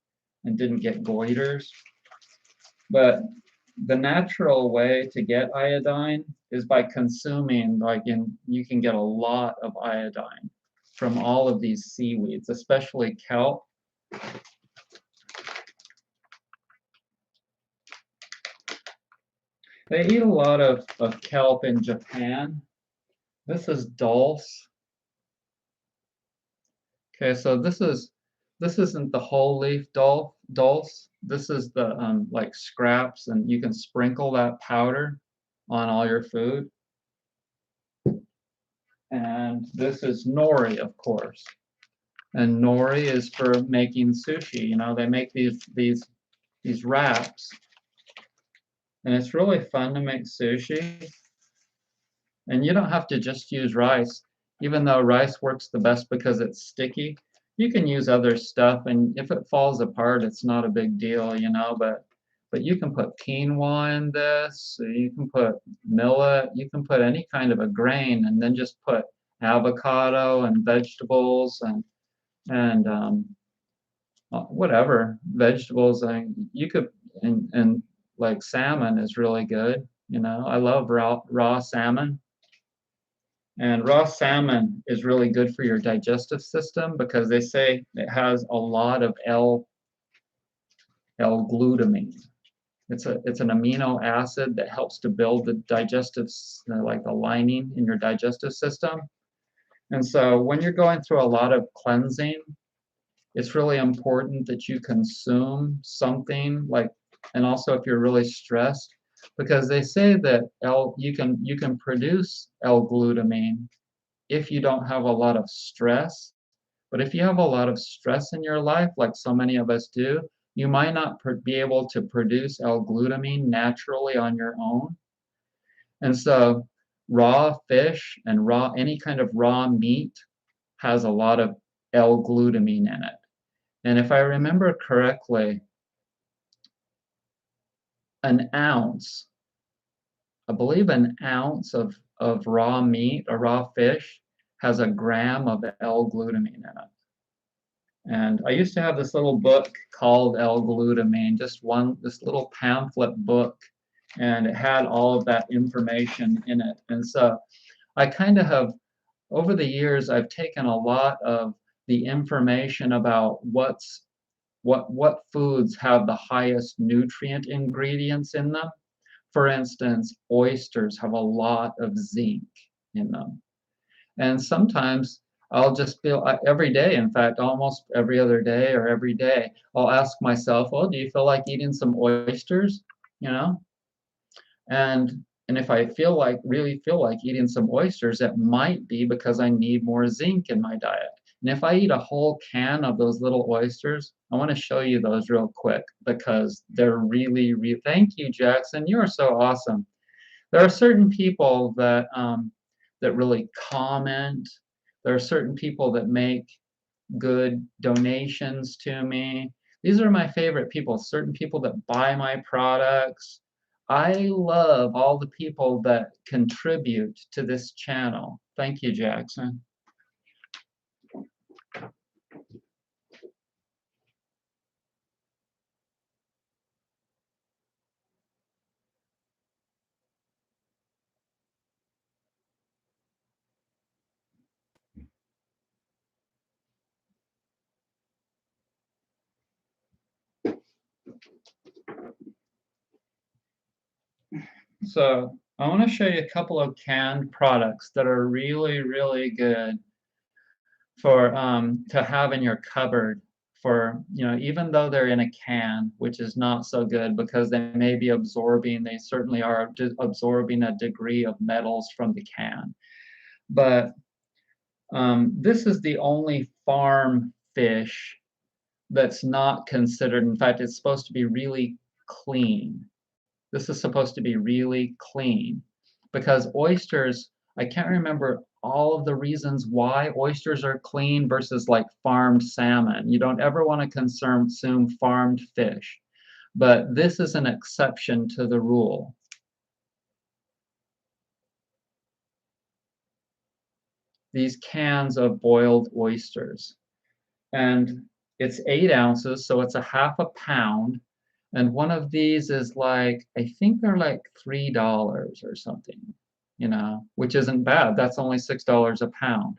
and didn't get goiters. But the natural way to get iodine is by consuming, you can get a lot of iodine from all of these seaweeds, especially kelp. They eat a lot of kelp in Japan. This is dulse. Okay, so this isn't the whole leaf dulse. This is the like scraps, and you can sprinkle that powder on all your food. And this is nori, of course. And nori is for making sushi. You know, they make these wraps, and it's really fun to make sushi. And you don't have to just use rice, even though rice works the best because it's sticky. You can use other stuff, and if it falls apart, it's not a big deal, you know. But but you can put quinoa in this, so you can put millet, you can put any kind of a grain, and then just put avocado and vegetables and whatever vegetables. You could and like salmon is really good. You know, I love raw salmon. And raw salmon is really good for your digestive system because they say it has a lot of L-glutamine. It's an amino acid that helps to build the digestive, like the lining in your digestive system. And so when you're going through a lot of cleansing, it's really important that you consume something like, and also if you're really stressed, because they say that you can produce L-glutamine if you don't have a lot of stress. But if you have a lot of stress in your life, like so many of us do, you might not be able to produce L-glutamine naturally on your own. And so raw fish and any kind of raw meat has a lot of L-glutamine in it. And if I remember correctly, an ounce, I believe an ounce of raw meat or raw fish has a gram of L-glutamine in it. And I used to have this little book called L-glutamine, this little pamphlet book, and it had all of that information in it. And so I kind of have, over the years, I've taken a lot of the information about what foods have the highest nutrient ingredients in them. For instance, oysters have a lot of zinc in them. And sometimes I'll just feel every day, in fact, almost every other day or every day, I'll ask myself, "Oh, do you feel like eating some oysters?" You know? And if I really feel like eating some oysters, it might be because I need more zinc in my diet. And if I eat a whole can of those little oysters, I want to show you those real quick because they're really, thank you, Jackson. You are so awesome. There are certain people that really comment. There are certain people that make good donations to me. These are my favorite people, certain people that buy my products. I love all the people that contribute to this channel. Thank you, Jackson. So I want to show you a couple of canned products that are really good for to have in your cupboard for, you know, even though they're in a can, which is not so good because they may be absorbing, they certainly are absorbing a degree of metals from the can. But this is the only farm fish that's not considered, in fact, it's supposed to be really clean. This is supposed to be really clean because oysters, I can't remember all of the reasons why oysters are clean versus like farmed salmon. You don't ever want to consume farmed fish, but this is an exception to the rule. These cans of boiled oysters. And it's 8 ounces, so it's a half a pound. And one of these is like, I think they're like $3 or something, you know, which isn't bad. That's only $6 a pound.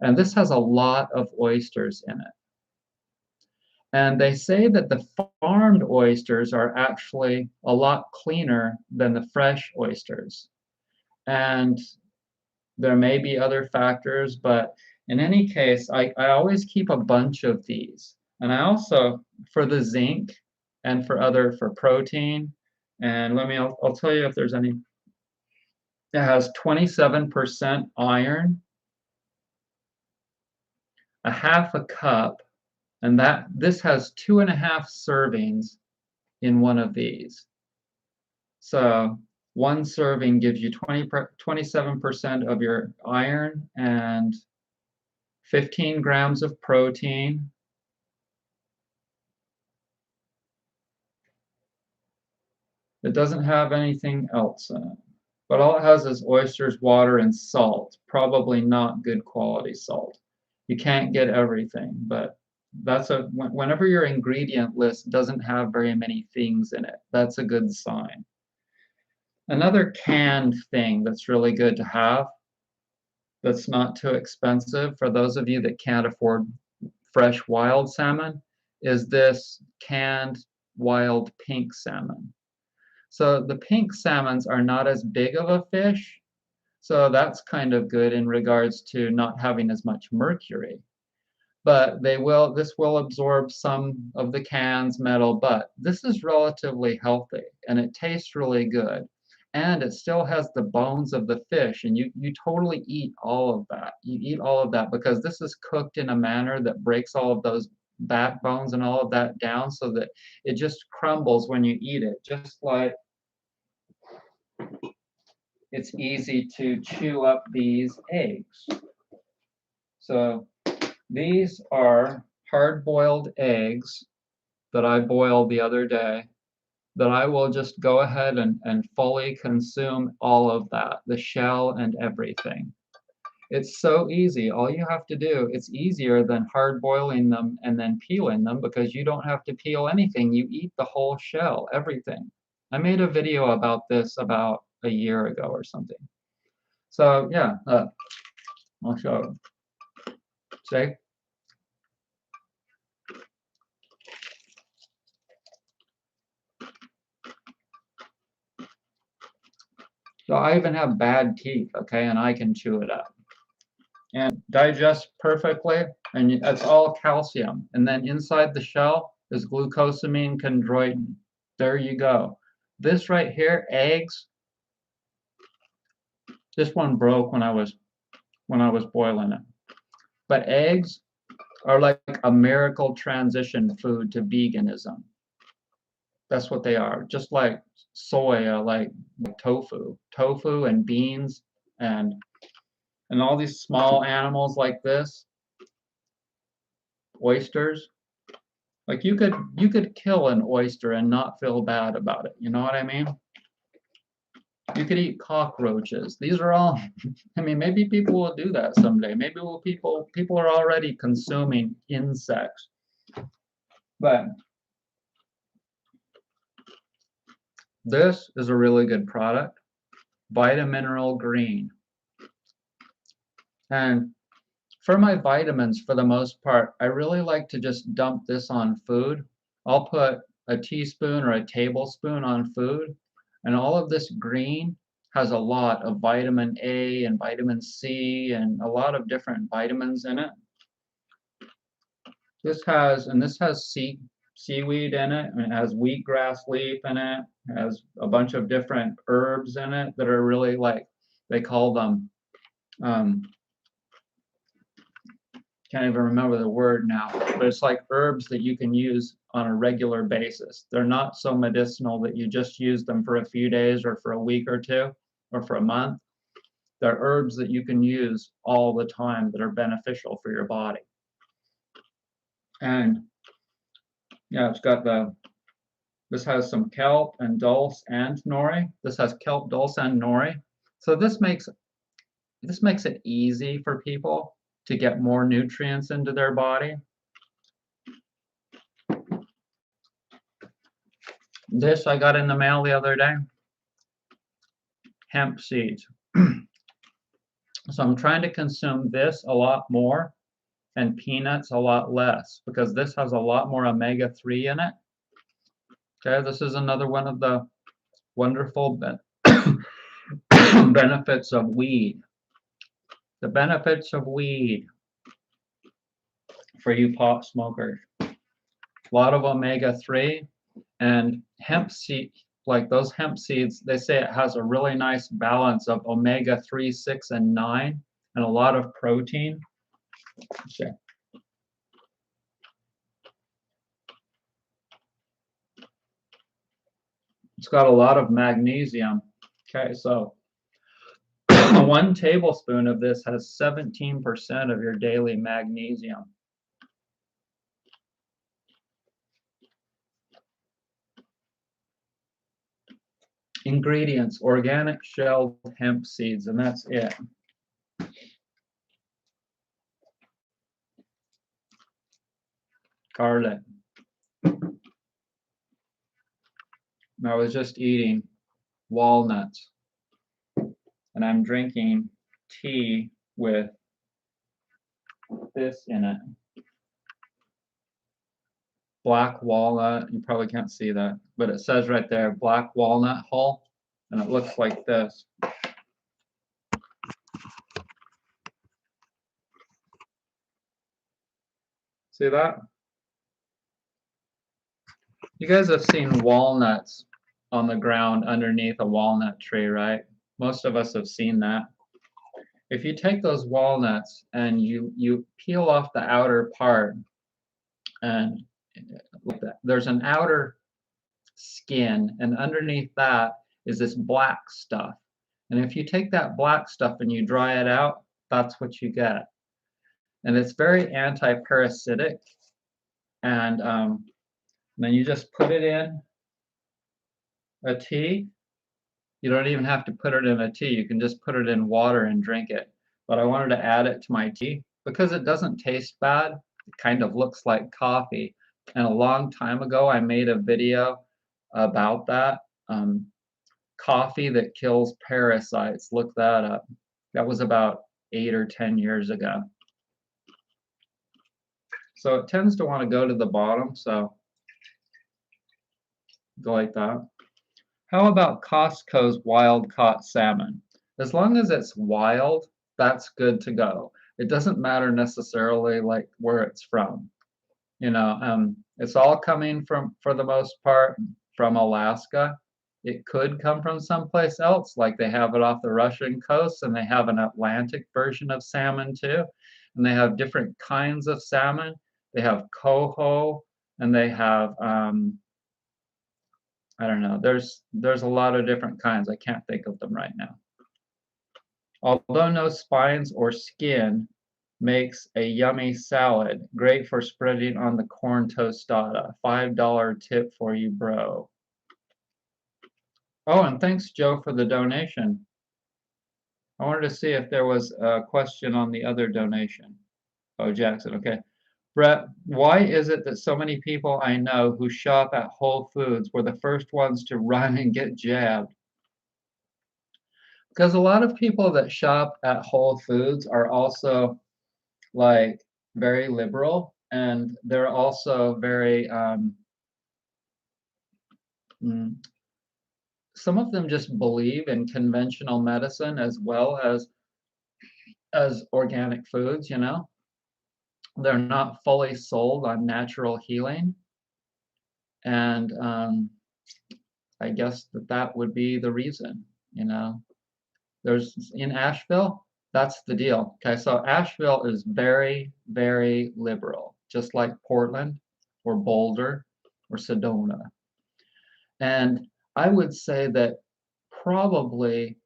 And this has a lot of oysters in it. And they say that the farmed oysters are actually a lot cleaner than the fresh oysters. And there may be other factors, but in any case, I always keep a bunch of these. And I also, for the zinc and for protein, and I'll tell you if there's any. It has 27% iron, a half a cup, and this has 2.5 servings in one of these. So one serving gives you 27% of your iron and 15 grams of protein. It doesn't have anything else in it. But all it has is oysters, water, and salt. Probably not good quality salt. You can't get everything, but whenever your ingredient list doesn't have very many things in it, that's a good sign. Another canned thing that's really good to have, that's not too expensive for those of you that can't afford fresh wild salmon, is this canned wild pink salmon. So the pink salmons are not as big of a fish, so that's kind of good in regards to not having as much mercury. But this will absorb some of the can's metal, but this is relatively healthy and it tastes really good. And it still has the bones of the fish, and you totally eat all of that. You eat all of that because this is cooked in a manner that breaks all of those backbones and all of that down so that it just crumbles when you eat it, just like it's easy to chew up these eggs. So these are hard-boiled eggs that I boiled the other day that I will just go ahead and fully consume all of that, the shell and everything. It's so easy. All you have to do, it's easier than hard boiling them and then peeling them because you don't have to peel anything. You eat the whole shell, everything. I made a video about this about a year ago or something. So yeah, I'll show you. See? So I even have bad teeth, okay, and I can chew it up. And digest perfectly, and it's all calcium. And then inside the shell is glucosamine chondroitin. There you go. This right here, eggs, this one broke when I was boiling it. But eggs are like a miracle transition food to veganism. That's what they are. Just like soy, like tofu. Tofu and beans and all these small animals like this, oysters. Like you could kill an oyster and not feel bad about it. You know what I mean? You could eat cockroaches. These are all, I mean, maybe people will do that someday. Maybe people are already consuming insects. But this is a really good product. Vitamineral Green. And for my vitamins, for the most part, I really like to just dump this on food. I'll put a teaspoon or a tablespoon on food, and all of this green has a lot of vitamin A and vitamin C and a lot of different vitamins in it. This has seaweed in it, and it has wheatgrass leaf in it. It has a bunch of different herbs in it that are really like, they call them, can't even remember the word now, but it's like herbs that you can use on a regular basis. They're not so medicinal that you just use them for a few days or for a week or two or for a month. They're herbs that you can use all the time that are beneficial for your body. And yeah, it's got this has some kelp and dulse and nori. This has kelp, dulse, and nori. So this makes it easy for people to get more nutrients into their body. This I got in the mail the other day. Hemp seeds. So I'm trying to consume this a lot more and peanuts a lot less because this has a lot more omega-3 in it. Okay, this is another one of the wonderful benefits of weed. The benefits of weed for you pot smokers. A lot of omega-3 and hemp seed, like those hemp seeds, they say it has a really nice balance of omega-3, 6, and 9, and a lot of protein. Okay. It's got a lot of magnesium. Okay, so 1 tablespoon of this has 17% of your daily magnesium. Ingredients: organic shelled hemp seeds, and that's it. Garlic. I was just eating walnuts, and I'm drinking tea with this in it. Black walnut. You probably can't see that, but it says right there, black walnut hull, and it looks like this. See that? You guys have seen walnuts on the ground underneath a walnut tree, right? Most of us have seen that. If you take those walnuts and you peel off the outer part, and like that, there's an outer skin, and underneath that is this black stuff. And if you take that black stuff and you dry it out, that's what you get. And it's very anti-parasitic. And then you just put it in a tea. You don't even have to put it in a tea. You can just put it in water and drink it. But I wanted to add it to my tea because it doesn't taste bad. It kind of looks like coffee. And a long time ago, I made a video about that. Coffee that kills parasites. Look that up. That was about 8 or 10 years ago. So it tends to want to go to the bottom. So go like that. How about Costco's wild caught salmon? As long as it's wild, that's good to go. It doesn't matter necessarily like where it's from. You know, it's all coming from, for the most part, from Alaska. It could come from someplace else, like they have it off the Russian coast, and they have an Atlantic version of salmon too. And they have different kinds of salmon. They have coho, and they have I don't know. There's a lot of different kinds. I can't think of them right now. Although no spines or skin, makes a yummy salad. Great for spreading on the corn tostada. $5 tip for you, bro. Oh, and thanks, Joe, for the donation. I wanted to see if there was a question on the other donation. Oh, Jackson, okay. Brett, why is it that so many people I know who shop at Whole Foods were the first ones to run and get jabbed? Because a lot of people that shop at Whole Foods are also like very liberal, and they're also very some of them just believe in conventional medicine as well as organic foods, you know. They're not fully sold on natural healing, and I guess that would be the reason, you know. There's in Asheville, that's the deal. Okay, so Asheville is very, very liberal, just like Portland or Boulder or Sedona. And I would say that probably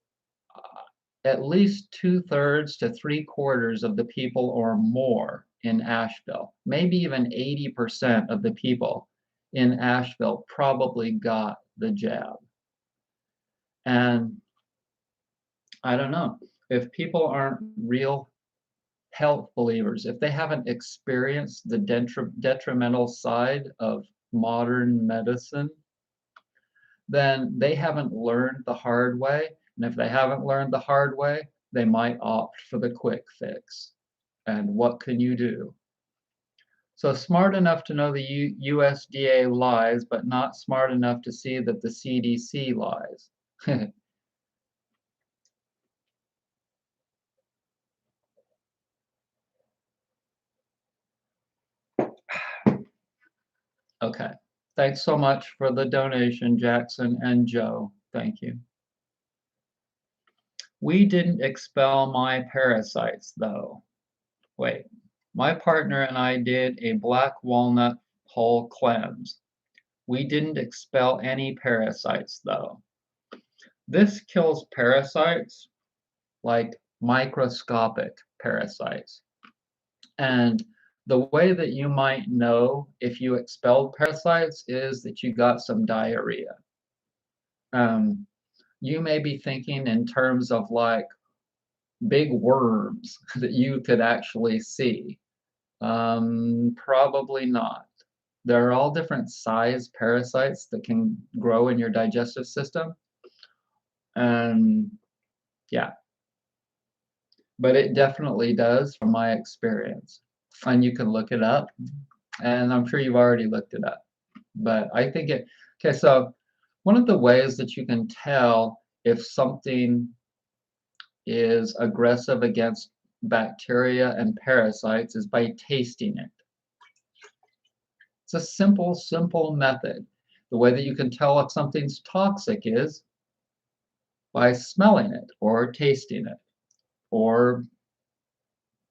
at least 2/3 to 3/4 of the people or more in Asheville, maybe even 80% of the people in Asheville probably got the jab. And I don't know, if people aren't real health believers, if they haven't experienced the detrimental side of modern medicine, then they haven't learned the hard way. And if they haven't learned the hard way, they might opt for the quick fix. And what can you do? So smart enough to know the USDA lies, but not smart enough to see that the CDC lies. Okay. Thanks so much for the donation, Jackson and Joe. Thank you. We didn't expel my parasites, though. Wait. My partner and I did a black walnut hull cleanse. We didn't expel any parasites, though. This kills parasites, like microscopic parasites. And the way that you might know if you expelled parasites is that you got some diarrhea. You may be thinking in terms of like big worms that you could actually see. Probably not. There are all different size parasites that can grow in your digestive system. And yeah, but it definitely does from my experience. And you can look it up, and I'm sure you've already looked it up. But I think it, okay, so one of the ways that you can tell if something is aggressive against bacteria and parasites is by tasting it. It's a simple, simple method. The way that you can tell if something's toxic is by smelling it or tasting it or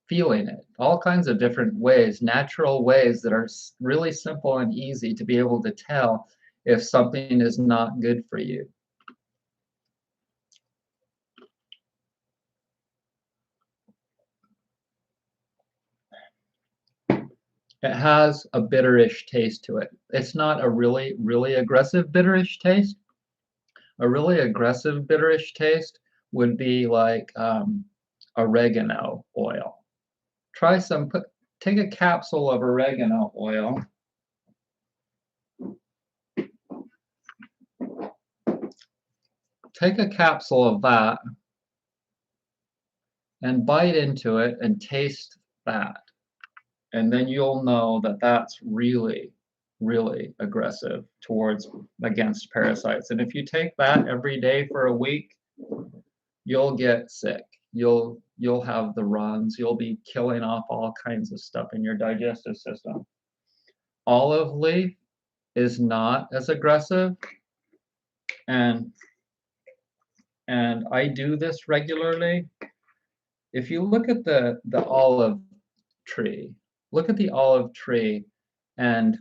feeling it. All kinds of different ways, natural ways that are really simple and easy to be able to tell if something is not good for you. It has a bitterish taste to it. It's not a really, really aggressive bitterish taste. A really aggressive bitterish taste would be like oregano oil. Try some, take a capsule of oregano oil, take a capsule of that and bite into it and taste that. And then you'll know that that's really, really aggressive towards against parasites. And if you take that every day for a week, you'll get sick. You'll have the runs. You'll be killing off all kinds of stuff in your digestive system. Olive leaf is not as aggressive, and I do this regularly. If you look at the olive tree, look at the olive tree and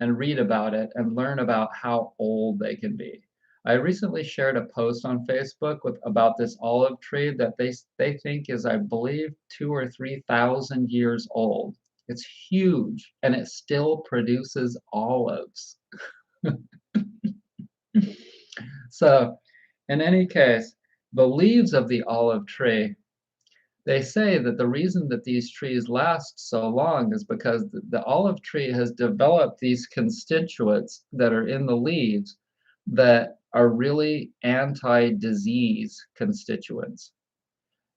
read about it and learn about how old they can be. I recently shared a post on Facebook about this olive tree that they think is, I believe, 2 or 3,000 years old. It's huge and it still produces olives. So, in any case, the leaves of the olive tree, they say that the reason that these trees last so long is because the olive tree has developed these constituents that are in the leaves that are really anti-disease constituents.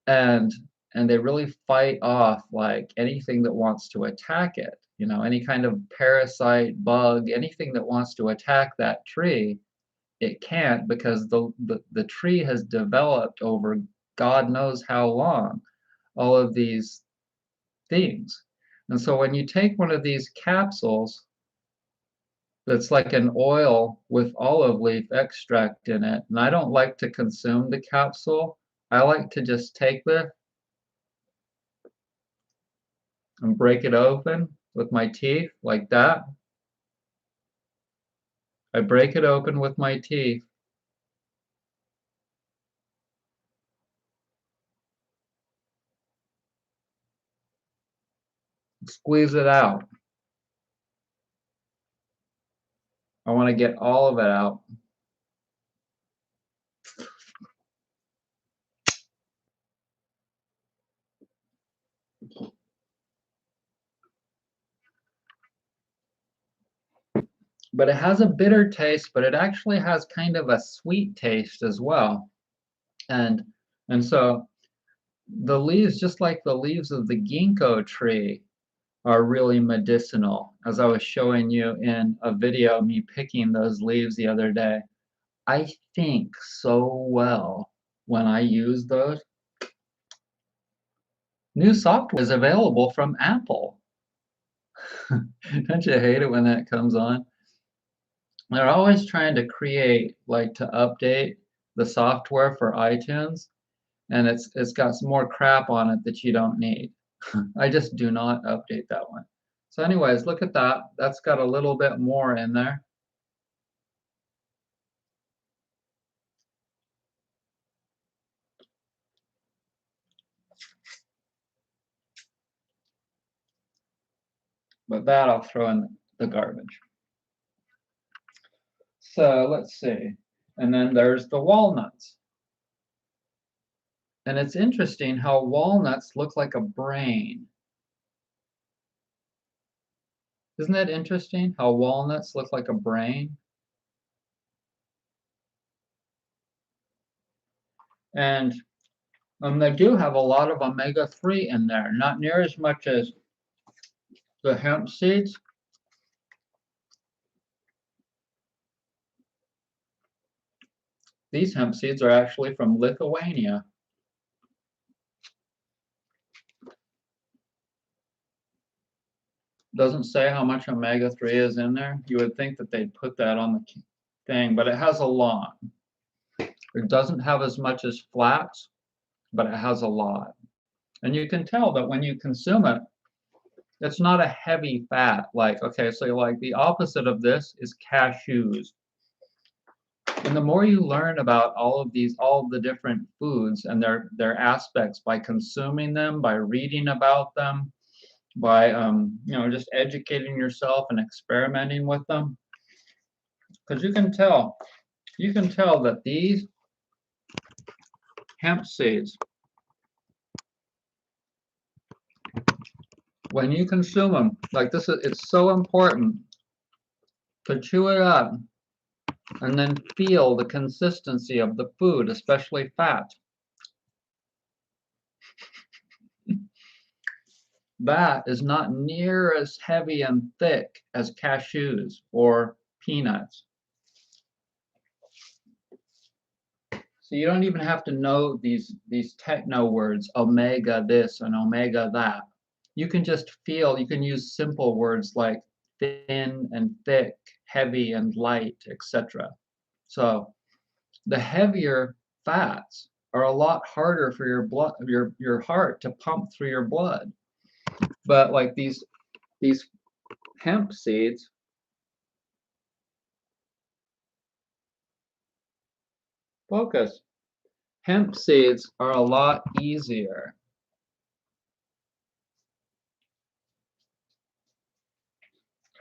And they really fight off like anything that wants to attack it. You know, any kind of parasite, bug, anything that wants to attack that tree, it can't because the tree has developed over God knows how long all of these things. And so when you take one of these capsules that's like an oil with olive leaf extract in it, and I don't like to consume the capsule, I like to just take this and break it open with my teeth like that. I break it open with my teeth. Squeeze it out. I want to get all of it out. But it has a bitter taste, but it actually has kind of a sweet taste as well. And so the leaves, just like the leaves of the ginkgo tree, are really medicinal. As I was showing you in a video, me picking those leaves the other day, I think so well when I use those. New software is available from Apple. Don't you hate it when that comes on? They're always trying to create, like, to update the software for iTunes, and it's got some more crap on it that you don't need. I just do not update that one. So anyways, look at that. That's got a little bit more in there. But that I'll throw in the garbage. So let's see. And then there's the walnuts. And it's interesting how walnuts look like a brain. Isn't that interesting how walnuts look like a brain? And they do have a lot of omega-3 in there, not near as much as the hemp seeds. These hemp seeds are actually from Lithuania. Doesn't say how much omega-3 is in there. You would think that they'd put that on the thing, but it has a lot. It doesn't have as much as flax, but it has a lot. And you can tell that when you consume it, it's not a heavy fat. Like, okay, so like the opposite of this is cashews. And the more you learn about all of the different foods and their aspects by consuming them, by reading about them, by just educating yourself and experimenting with them, because you can tell that these hemp seeds, when you consume them, like this, it's so important to chew it up and then feel the consistency of the food, especially fat. That is not near as heavy and thick as cashews or peanuts. So you don't even have to know these techno words, omega this and omega that. You can just feel, you can use simple words like thin and thick, heavy and light, etc. So the heavier fats are a lot harder for your blood, your heart to pump through your blood. But like these hemp seeds, focus. Hemp seeds are a lot easier.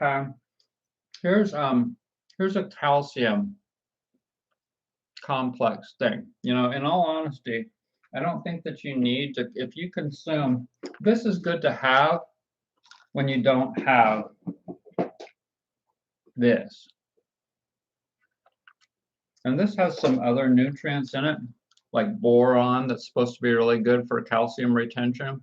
Okay. Here's a calcium complex thing. In all honesty, I don't think that you need to, if you consume, this is good to have when you don't have this. And this has some other nutrients in it, like boron, that's supposed to be really good for calcium retention.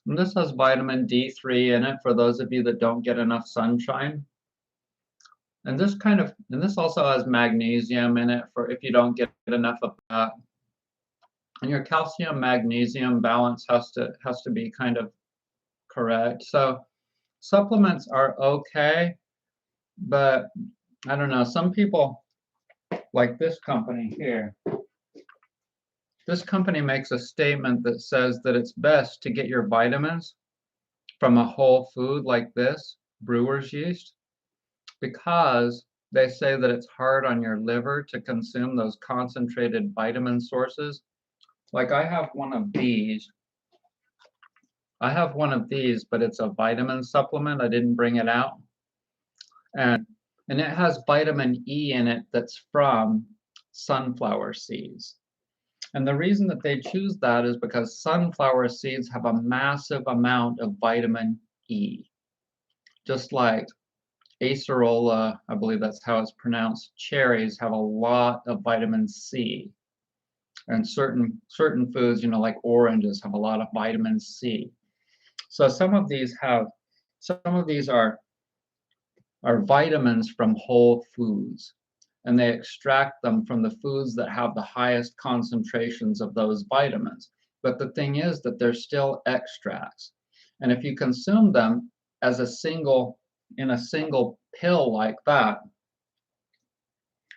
And this has vitamin D3 in it for those of you that don't get enough sunshine. And this also has magnesium in it for if you don't get enough of that. And your calcium magnesium balance has to be kind of correct. So supplements are okay, but I don't know, some people like this company here. This company makes a statement that says that it's best to get your vitamins from a whole food like this, brewer's yeast, because they say that it's hard on your liver to consume those concentrated vitamin sources. Like I have one of these. But it's a vitamin supplement. I didn't bring it out. And it has vitamin E in it that's from sunflower seeds. And the reason that they choose that is because sunflower seeds have a massive amount of vitamin E. Just like acerola, I believe that's how it's pronounced, cherries have a lot of vitamin C. And certain foods, like oranges, have a lot of vitamin C. So some of these are vitamins from whole foods, and they extract them from the foods that have the highest concentrations of those vitamins. But the thing is that they're still extracts. And if you consume them as in a single pill like that,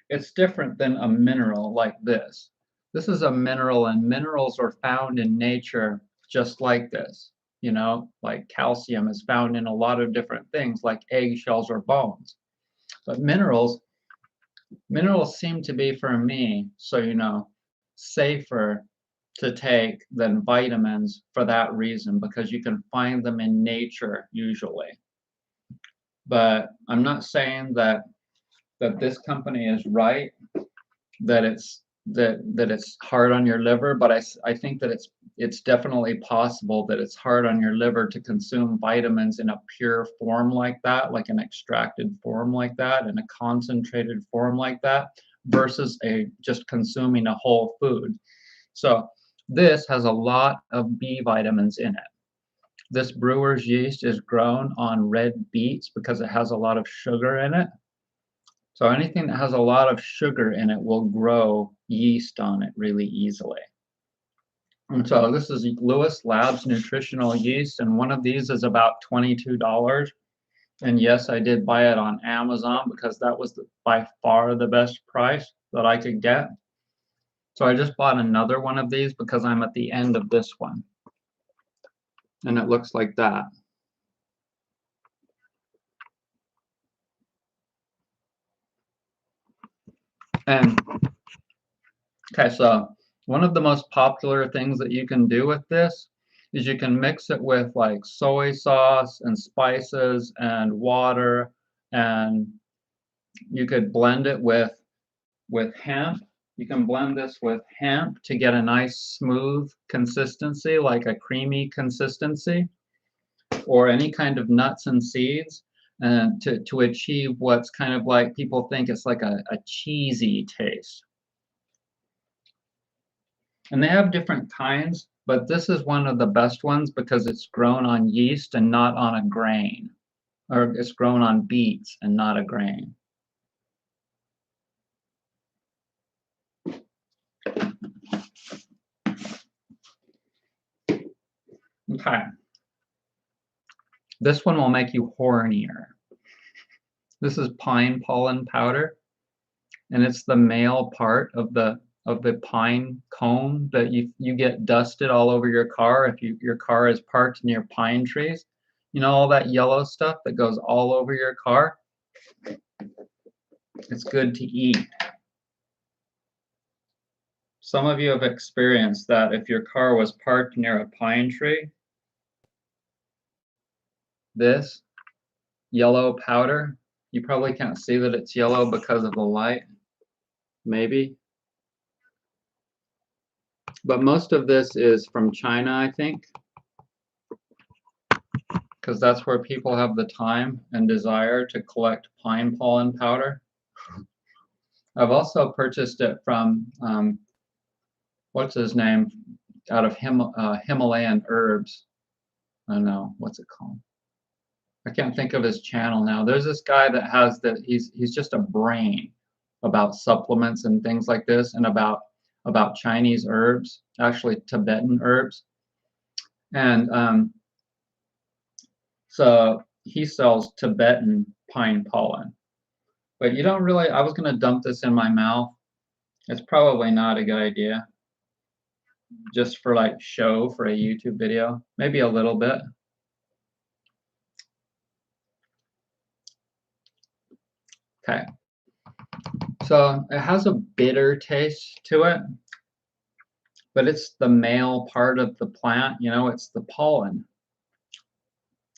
it's different than a mineral like this. This is a mineral, and minerals are found in nature just like this. Like calcium is found in a lot of different things, like eggshells or bones. But minerals seem to be, for me, so safer to take than vitamins for that reason, because you can find them in nature usually. But I'm not saying that this company is right, that it's hard on your liver, but I think that it's definitely possible that it's hard on your liver to consume vitamins in a pure form like that, like an extracted form like that, in a concentrated form like that, versus just consuming a whole food. So this has a lot of B vitamins in it. This brewer's yeast is grown on red beets because it has a lot of sugar in it. So anything that has a lot of sugar in it will grow yeast on it really easily. And so this is Lewis Labs nutritional yeast, and one of these is about $22. And yes, I did buy it on Amazon because that was by far the best price that I could get. So I just bought another one of these because I'm at the end of this one. And it looks like that. And okay, so one of the most popular things that you can do with this is you can mix it with like soy sauce and spices and water, and you could blend it with hemp. You can blend this with hemp to get a nice smooth consistency, like a creamy consistency, or any kind of nuts and seeds, and to achieve what's kind of like people think it's like a cheesy taste. And they have different kinds, but this is one of the best ones because it's grown on yeast and not on a grain, or it's grown on beets and not a grain. Okay. This one will make you hornier. This is pine pollen powder, and it's the male part of the pine cone that you get dusted all over your car if your car is parked near pine trees. You know all that yellow stuff that goes all over your car? It's good to eat. Some of you have experienced that if your car was parked near a pine tree. This yellow powder, you probably can't see that it's yellow because of the light, maybe. But most of this is from China, I think, because that's where people have the time and desire to collect pine pollen powder. I've also purchased it from, what's his name, out of Himalayan herbs. I don't know, what's it called? I can't think of his channel now. There's this guy that has he's just a brain about supplements and things like this, and about Chinese herbs, actually Tibetan herbs. And so he sells Tibetan pine pollen. But you don't really, I was going to dump this in my mouth. It's probably not a good idea. Just for like show for a YouTube video. Maybe a little bit. Okay. So it has a bitter taste to it, but it's the male part of the plant, you know, it's the pollen.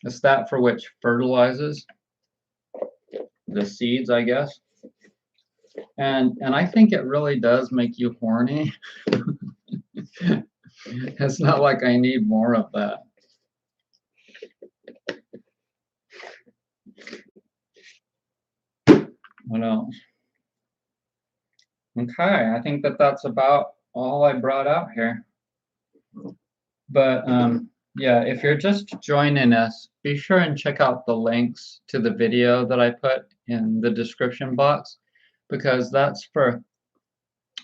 It's that for which fertilizes the seeds, I guess. And I think it really does make you horny. It's not like I need more of that. What else? Okay, I think that's about all I brought out here. But yeah, if you're just joining us, be sure and check out the links to the video that I put in the description box, because that's for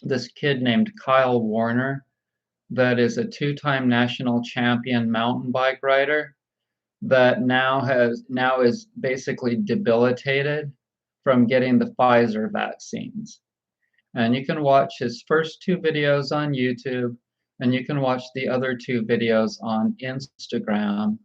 this kid named Kyle Warner that is a two-time national champion mountain bike rider that now is basically debilitated from getting the Pfizer vaccines. And you can watch his first two videos on YouTube, and you can watch the other two videos on Instagram.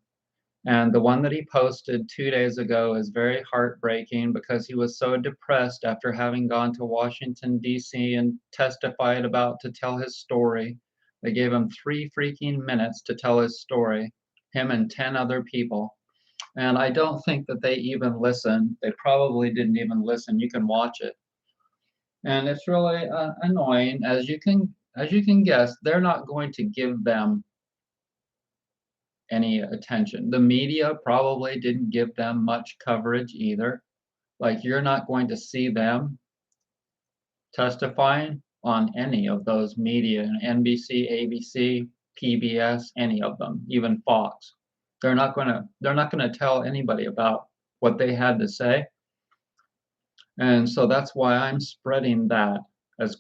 And the one that he posted 2 days ago is very heartbreaking because he was so depressed after having gone to Washington, D.C. and testified to tell his story. They gave him 3 freaking minutes to tell his story, him and 10 other people. And I don't think that they even listened. They probably didn't even listen. You can watch it. And it's really annoying, as you can guess. They're not going to give them any attention. The media probably didn't give them much coverage either. Like, you're not going to see them testifying on any of those media, NBC, ABC, PBS, any of them, even Fox. They're not going to tell anybody about what they had to say. And so that's why I'm spreading that as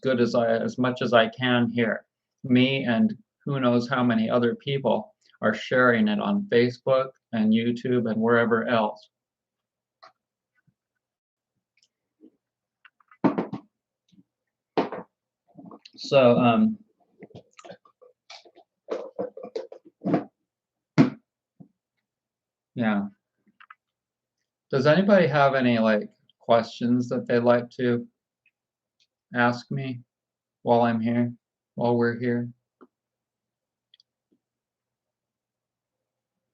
much as I can here. Me and who knows how many other people are sharing it on Facebook and YouTube and wherever else. So yeah. Does anybody have any like questions that they'd like to ask me while I'm here, while we're here?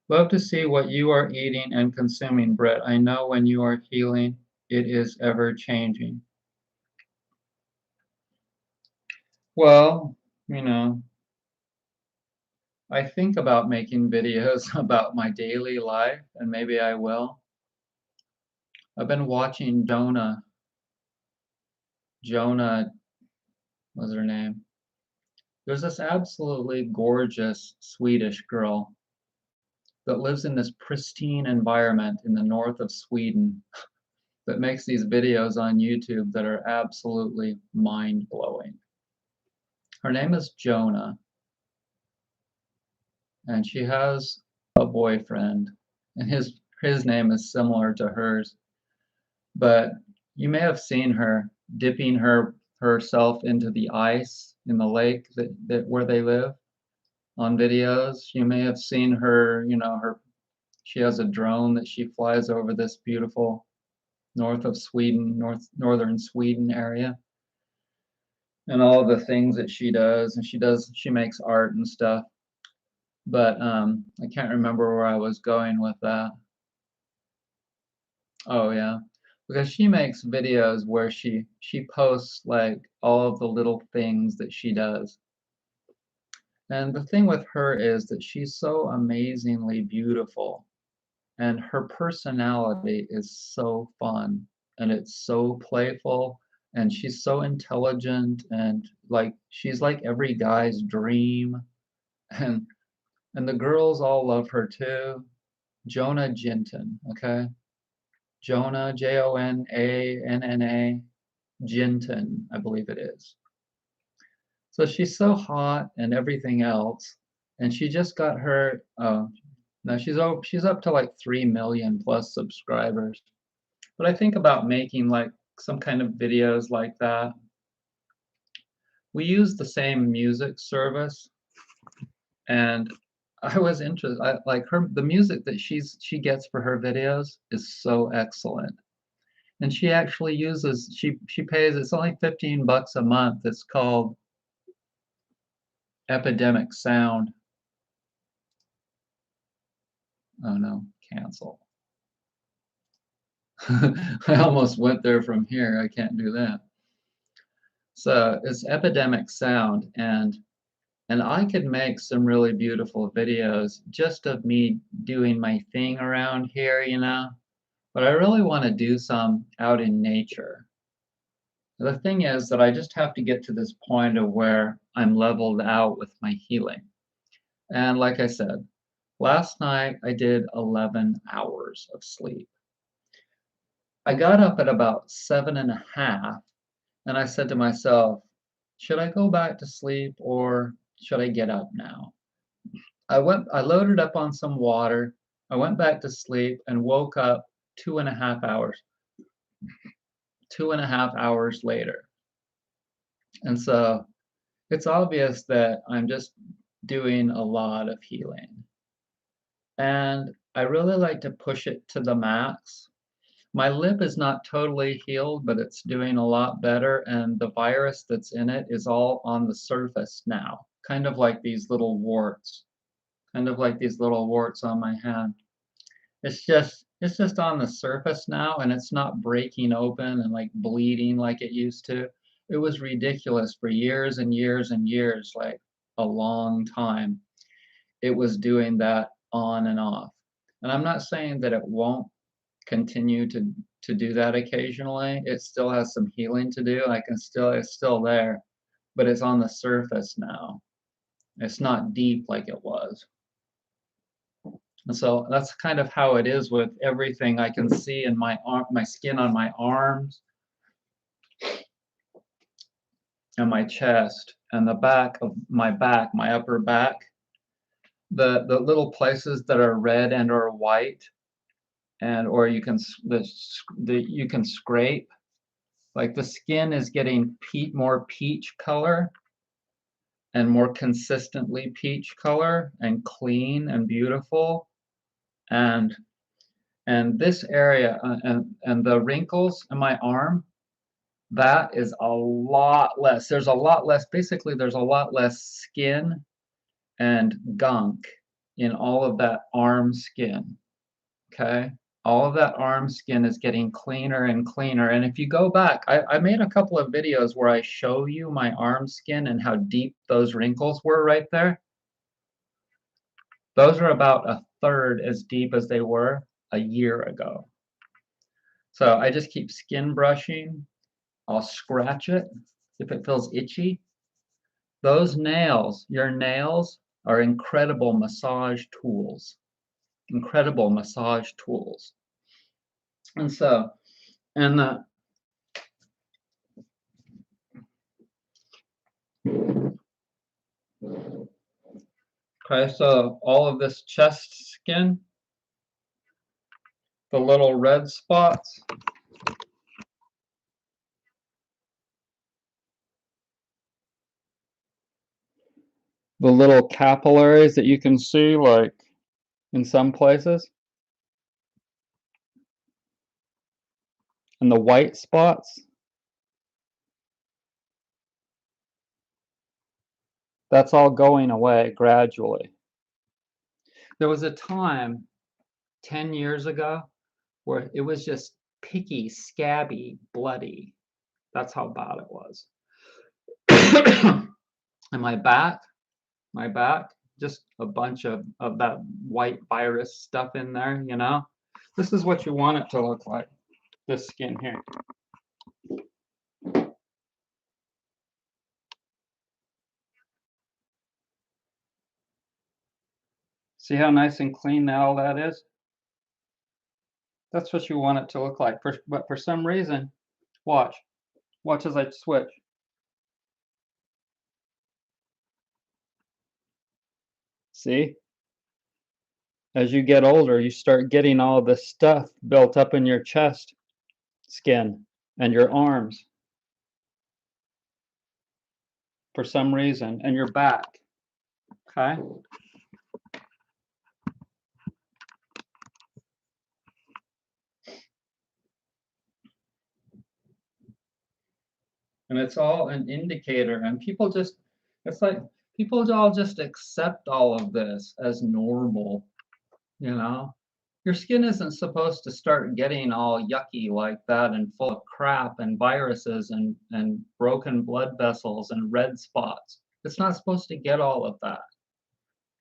Love to see what you are eating and consuming, Brett. I know when you are healing, it is ever changing. Well, you know, I think about making videos about my daily life, and maybe I will. I've been watching Jonah, what's her name? There's this absolutely gorgeous Swedish girl that lives in this pristine environment in the north of Sweden that makes these videos on YouTube that are absolutely mind-blowing. Her name is Jonah, and she has a boyfriend, and his name is similar to hers. But you may have seen her dipping herself into the ice in the lake that where they live on videos. You may have seen her, she has a drone that she flies over this beautiful north of Sweden, northern Sweden area, and all the things that she does. And she makes art and stuff. But I can't remember where I was going with that. Oh yeah, because she makes videos where she posts like all of the little things that she does. And the thing with her is that she's so amazingly beautiful, and her personality is so fun, and it's so playful, and she's so intelligent, and like she's like every guy's dream. and and the girls all love her too. Jonah Jinton, okay? Jonah, Jonanna, Jinton, I believe it is. So she's so hot and everything else, and she just got her. No, she's up to like 3 million plus subscribers. But I think about making like some kind of videos like that. We use the same music service, and I was interested. Like the music that she gets for her videos is so excellent. And she actually uses she pays, it's only $15 a month. It's called Epidemic Sound. Oh no, cancel. I almost went there from here. I can't do that. So it's Epidemic Sound, and I could make some really beautiful videos just of me doing my thing around here. But I really want to do some out in nature. The thing is that I just have to get to this point of where I'm leveled out with my healing. And like I said, last night I did 11 hours of sleep. I got up at about 7:30, and I said to myself, should I go back to sleep or should I get up now? I loaded up on some water, I went back to sleep and woke up 2.5 hours, 2.5 hours later. And so it's obvious that I'm just doing a lot of healing. And I really like to push it to the max. My lip is not totally healed, but it's doing a lot better, and the virus that's in it is all on the surface now, kind of like these little warts, on my hand. It's just on the surface now, and it's not breaking open and like bleeding like it used to. it was ridiculous for years and years and years, like a long time. It was doing that on and off. And I'm not saying that it won't continue to do that occasionally. It still has some healing to do. It's still there, but it's on the surface now. It's not deep like it was. And so that's kind of how it is with everything I can see in my arm, my skin on my arms and my chest and the back of my back, my upper back. The little places that are red and or white, and or you can you can scrape, like the skin is getting more peach color and more consistently peach color and clean and beautiful. And this area and the wrinkles in my arm, that is a lot less. There's a lot less, basically there's a lot less skin and gunk in all of that arm skin. Okay, all of that arm skin is getting cleaner and cleaner. And if you go back, I made a couple of videos where I show you my arm skin and how deep those wrinkles were right there. Those are about a third as deep as they were a year ago. So I just keep skin brushing. I'll scratch it if it feels itchy. Those nails, your nails, are incredible massage tools. Incredible massage tools. And so, and the okay, so all of this chest skin, the little red spots, the little capillaries that you can see, like in some places, and the white spots, that's all going away gradually. There was a time 10 years ago where it was just picky, scabby, bloody. That's how bad it was. And my back, just a bunch of that white virus stuff in there, you know? This is what you want it to look like, this skin here. See how nice and clean all that is? That's what you want it to look like. But for some reason, watch as I switch. See? As you get older, you start getting all this stuff built up in your chest skin and your arms for some reason, and your back. Okay? And it's all an indicator, and people just, it's like people all just accept all of this as normal, you know? Your skin isn't supposed to start getting all yucky like that and full of crap and viruses and broken blood vessels and red spots. It's not supposed to get all of that.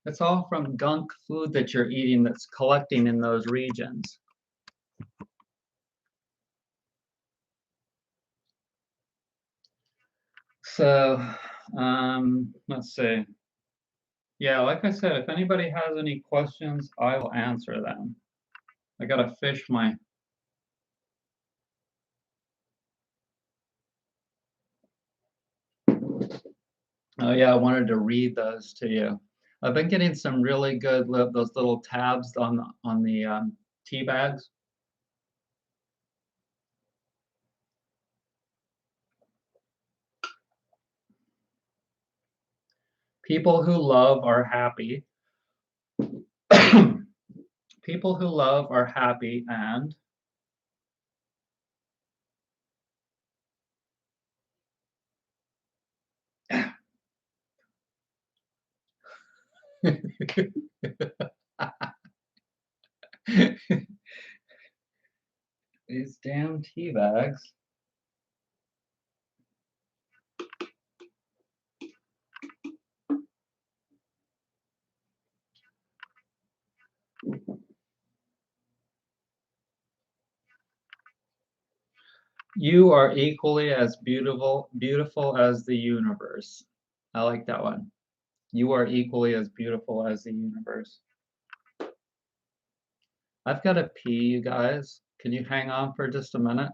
It's all from gunk food that you're eating that's collecting in those regions. So, let's see. Yeah, like I said, if anybody has any questions, I will answer them. I gotta fish my. Oh yeah, I wanted to read those to you. I've been getting some really good those little tabs on the tea bags. People who love are happy. People who love are happy and these damn tea bags. You are equally as beautiful as the universe. I like that one. You are equally as beautiful as the universe. I've got to pee, you guys. Can you hang on for just a minute?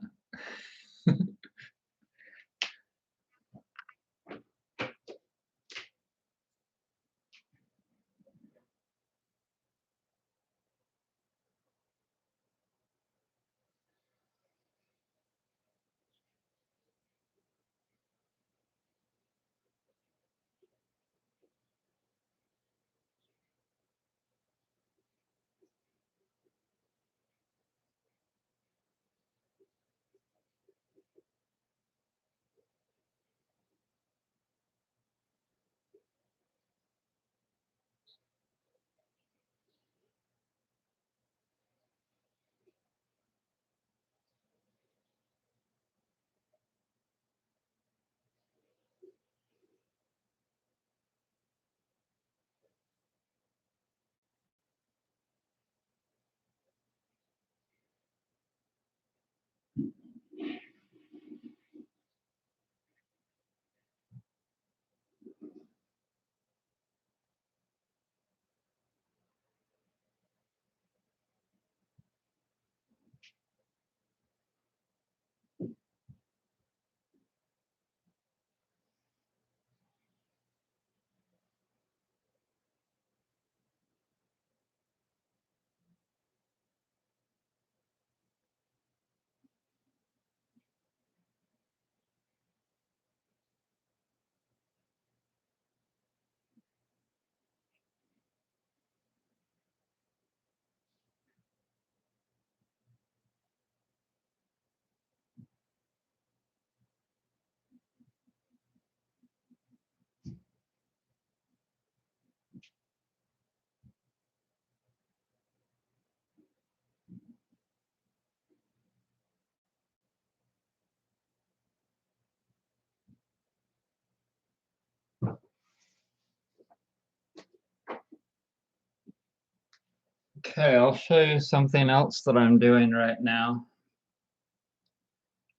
Okay, I'll show you something else that I'm doing right now.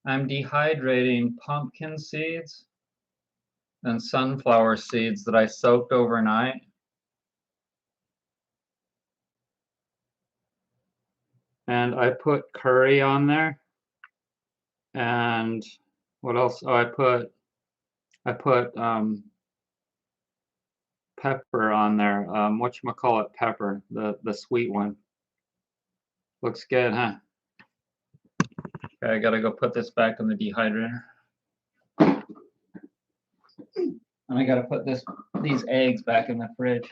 I'm dehydrating pumpkin seeds and sunflower seeds that I soaked overnight. And I put curry on there. And what else? Oh, I put pepper on there. Whatchamacallit pepper, the sweet one. Looks good, huh? Okay, I gotta go put this back in the dehydrator. And I gotta put these eggs back in the fridge.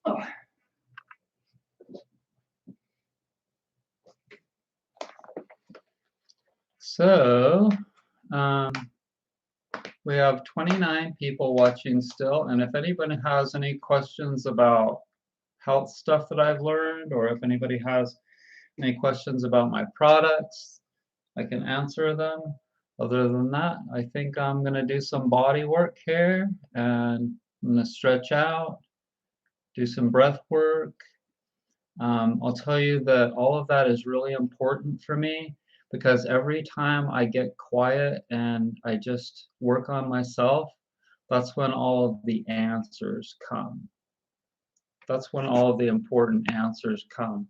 Oh. So, we have 29 people watching still, and if anybody has any questions about health stuff that I've learned, or if anybody has any questions about my products, I can answer them. Other than that, I think I'm going to do some body work here, and I'm going to stretch out, do some breath work. I'll tell you that all of that is really important for me because every time I get quiet and I just work on myself, that's when all of the answers come. That's when all of the important answers come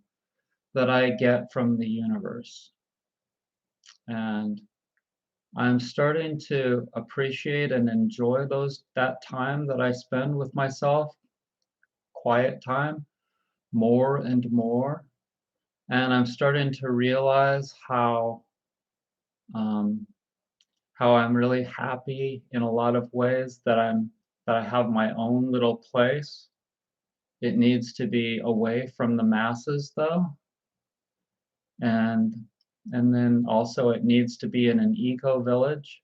that I get from the universe. And I'm starting to appreciate and enjoy that time that I spend with myself, quiet time, more and more. And I'm starting to realize um, how I'm really happy in a lot of ways that I'm that I have my own little place. It needs to be away from the masses though, and and then also it needs to be in an eco village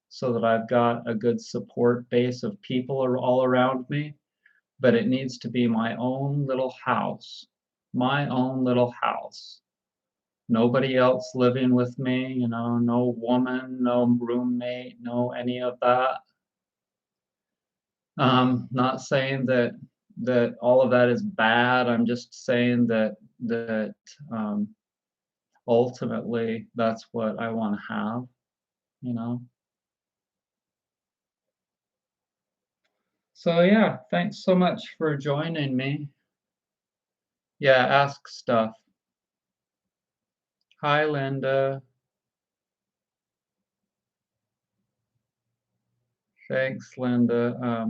so that I've got a good support base of people all around me, but it needs to be my own little house. My own little house. Nobody else living with me, no woman, no roommate, no any of that. Not saying that all of that is bad. I'm just saying that um, ultimately that's what I want to have, you know. So yeah, thanks so much for joining me. Yeah, ask stuff. Hi, Linda. Thanks, Linda.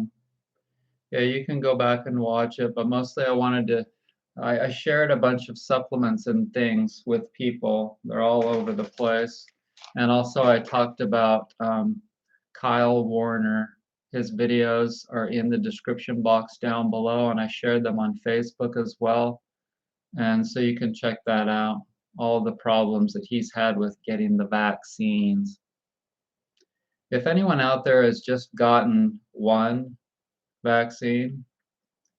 Yeah, you can go back and watch it, but mostly I shared a bunch of supplements and things with people. They're all over the place. And also I talked about Kyle Warner. His videos are in the description box down below, and I shared them on Facebook as well. And so you can check that out, all the problems that he's had with getting the vaccines. If anyone out there has just gotten one vaccine,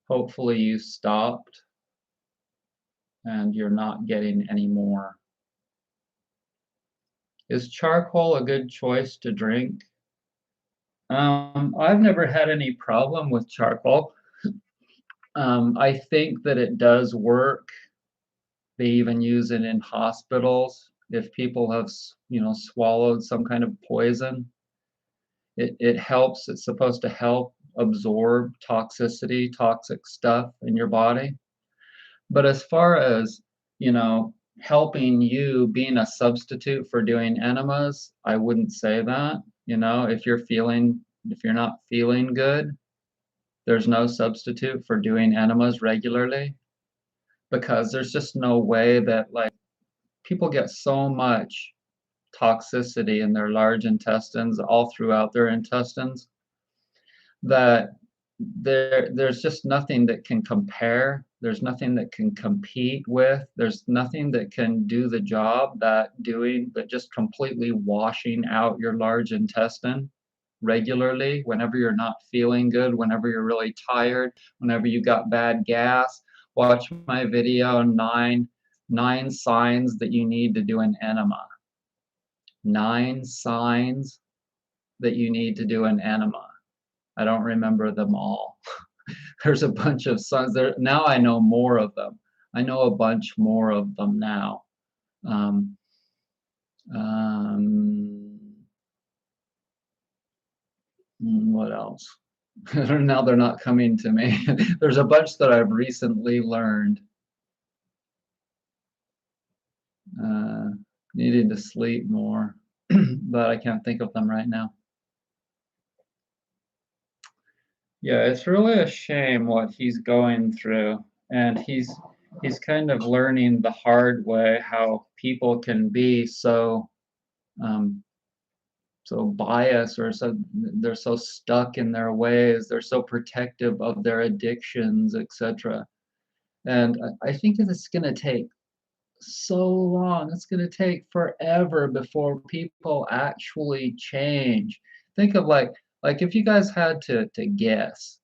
hopefully you stopped and you're not getting any more. Is charcoal a good choice to drink? I've never had any problem with charcoal. I think that it does work. They even use it in hospitals if people have, swallowed some kind of poison. It helps. It's supposed to help absorb toxicity, toxic stuff in your body. But as far as, helping you being a substitute for doing enemas, I wouldn't say that. If you're not feeling good, there's no substitute for doing enemas regularly because there's just no way that like people get so much toxicity in their large intestines all throughout their intestines that there's just nothing that can compare. There's nothing that can compete with. There's nothing that can do the job but just completely washing out your large intestine regularly whenever you're not feeling good, whenever you're really tired, whenever you got bad gas. Watch my video, nine signs that you need to do an enema. 9 signs that you need to do an enema. I don't remember them all. There's a bunch of signs there. Now I know more of them. I know a bunch more of them now. Um, um, what else? Now they're not coming to me. There's a bunch that I've recently learned. Uh, Needing to sleep more, but I can't think of them right now. Yeah, it's really a shame what he's going through, and he's kind of learning the hard way how people can be um, so biased or they're so stuck in their ways, they're so protective of their addictions, etc. And I think it's going to take so long. It's going to take forever before people actually change. Think of like if you guys had to guess,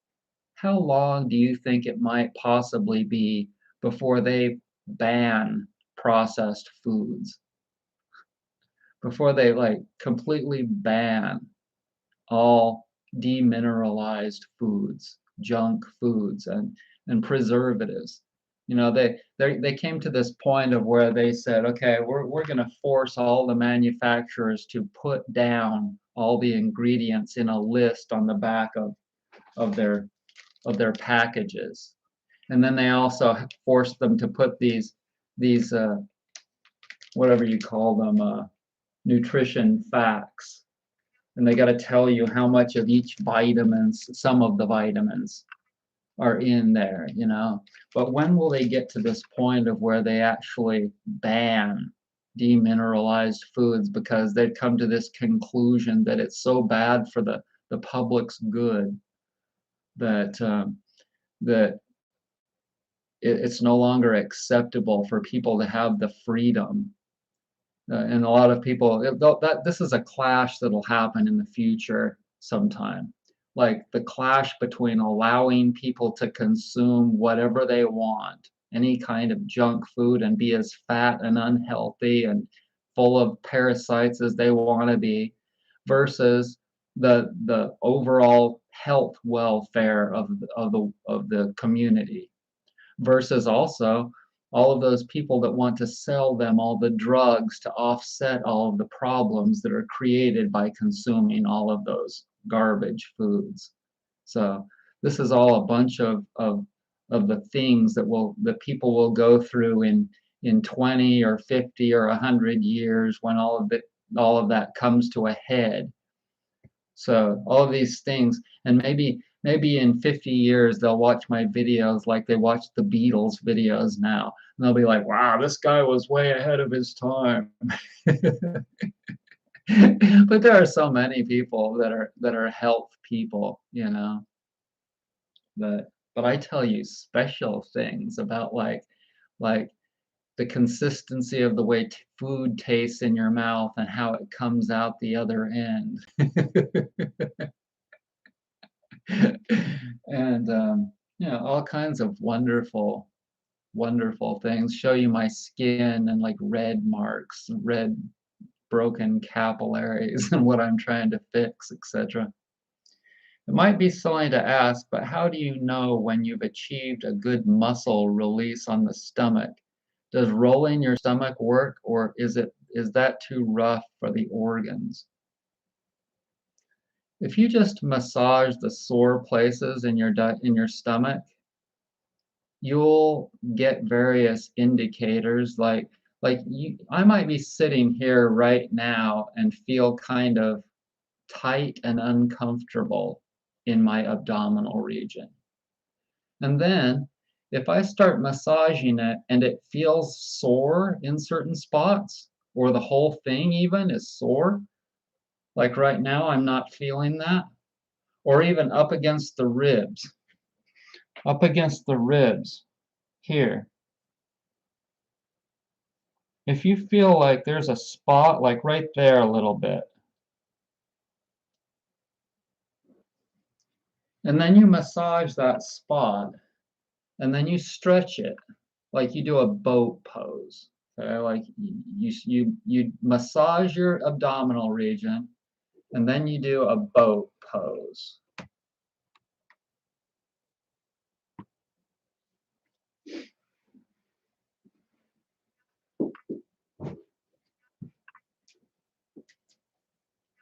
how long do you think it might possibly be before they ban processed foods? Before they like completely ban all demineralized foods, junk foods, and preservatives. They came to this point of where they said, okay, we're going to force all the manufacturers to put down all the ingredients in a list on the back of their packages, and then they also forced them to put these whatever you call them, nutrition facts, and they got to tell you how much of each vitamins, some of the vitamins are in there. But when will they get to this point of where they actually ban demineralized foods because they've come to this conclusion that it's so bad for the public's good? that that it's no longer acceptable for people to have the freedom. And a lot of people, that this is a clash that'll happen in the future sometime. Like the clash between allowing people to consume whatever they want, any kind of junk food, and be as fat and unhealthy and full of parasites as they want to be, versus the overall health welfare of the community, versus also all of those people that want to sell them all the drugs to offset all of the problems that are created by consuming all of those garbage foods. So this is all a bunch of the things that people will go through in 20 or 50 or 100 years when all of that comes to a head. So all of these things, and maybe in 50 years they'll watch my videos like they watch the Beatles videos now. And they'll be like, wow, this guy was way ahead of his time. But there are so many people that are health people, but I tell you special things about like the consistency of the way food tastes in your mouth and how it comes out the other end. And all kinds of wonderful things. Show you my skin and like red marks, red broken capillaries, and what I'm trying to fix, etc. It might be silly to ask, but how do you know when you've achieved a good muscle release on the stomach? Does rolling your stomach work, or is that too rough for the organs? If you just massage the sore places in your stomach, you'll get various indicators I might be sitting here right now and feel kind of tight and uncomfortable in my abdominal region. And then if I start massaging it and it feels sore in certain spots, or the whole thing even is sore, like right now I'm not feeling that, or even up against the ribs. Up against the ribs here. If you feel like there's a spot like right there a little bit, and then you massage that spot, and then you stretch it like you do a boat pose. Okay, like you massage your abdominal region, and then you do a boat pose.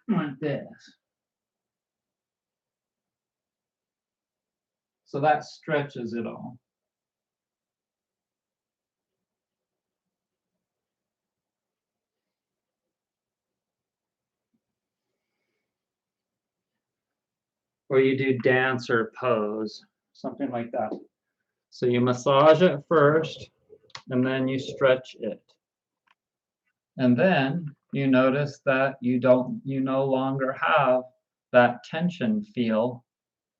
Like this. So that stretches it all. Or you do dancer pose, something like that. So you massage it first, and then you stretch it. And then you notice that you no longer have that tension feel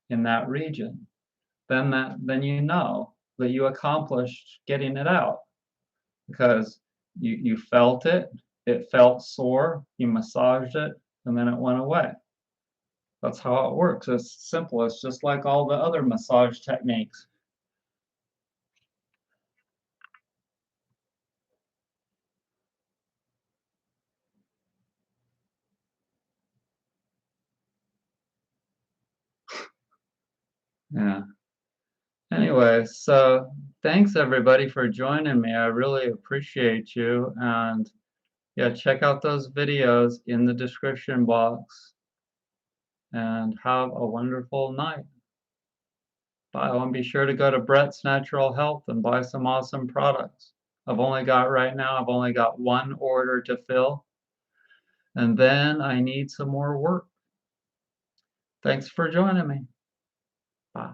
in that region. Then you know that you accomplished getting it out, because you felt it, it felt sore, you massaged it, and then it went away. That's how it works. It's simple. It's just like all the other massage techniques. Yeah. Anyway, so thanks everybody for joining me. I really appreciate you. And yeah, check out those videos in the description box, and have a wonderful night. Bye. And be sure to go to Brett's Natural Health and buy some awesome products. I've only got one order to fill, and then I need some more work. Thanks for joining me. Bye.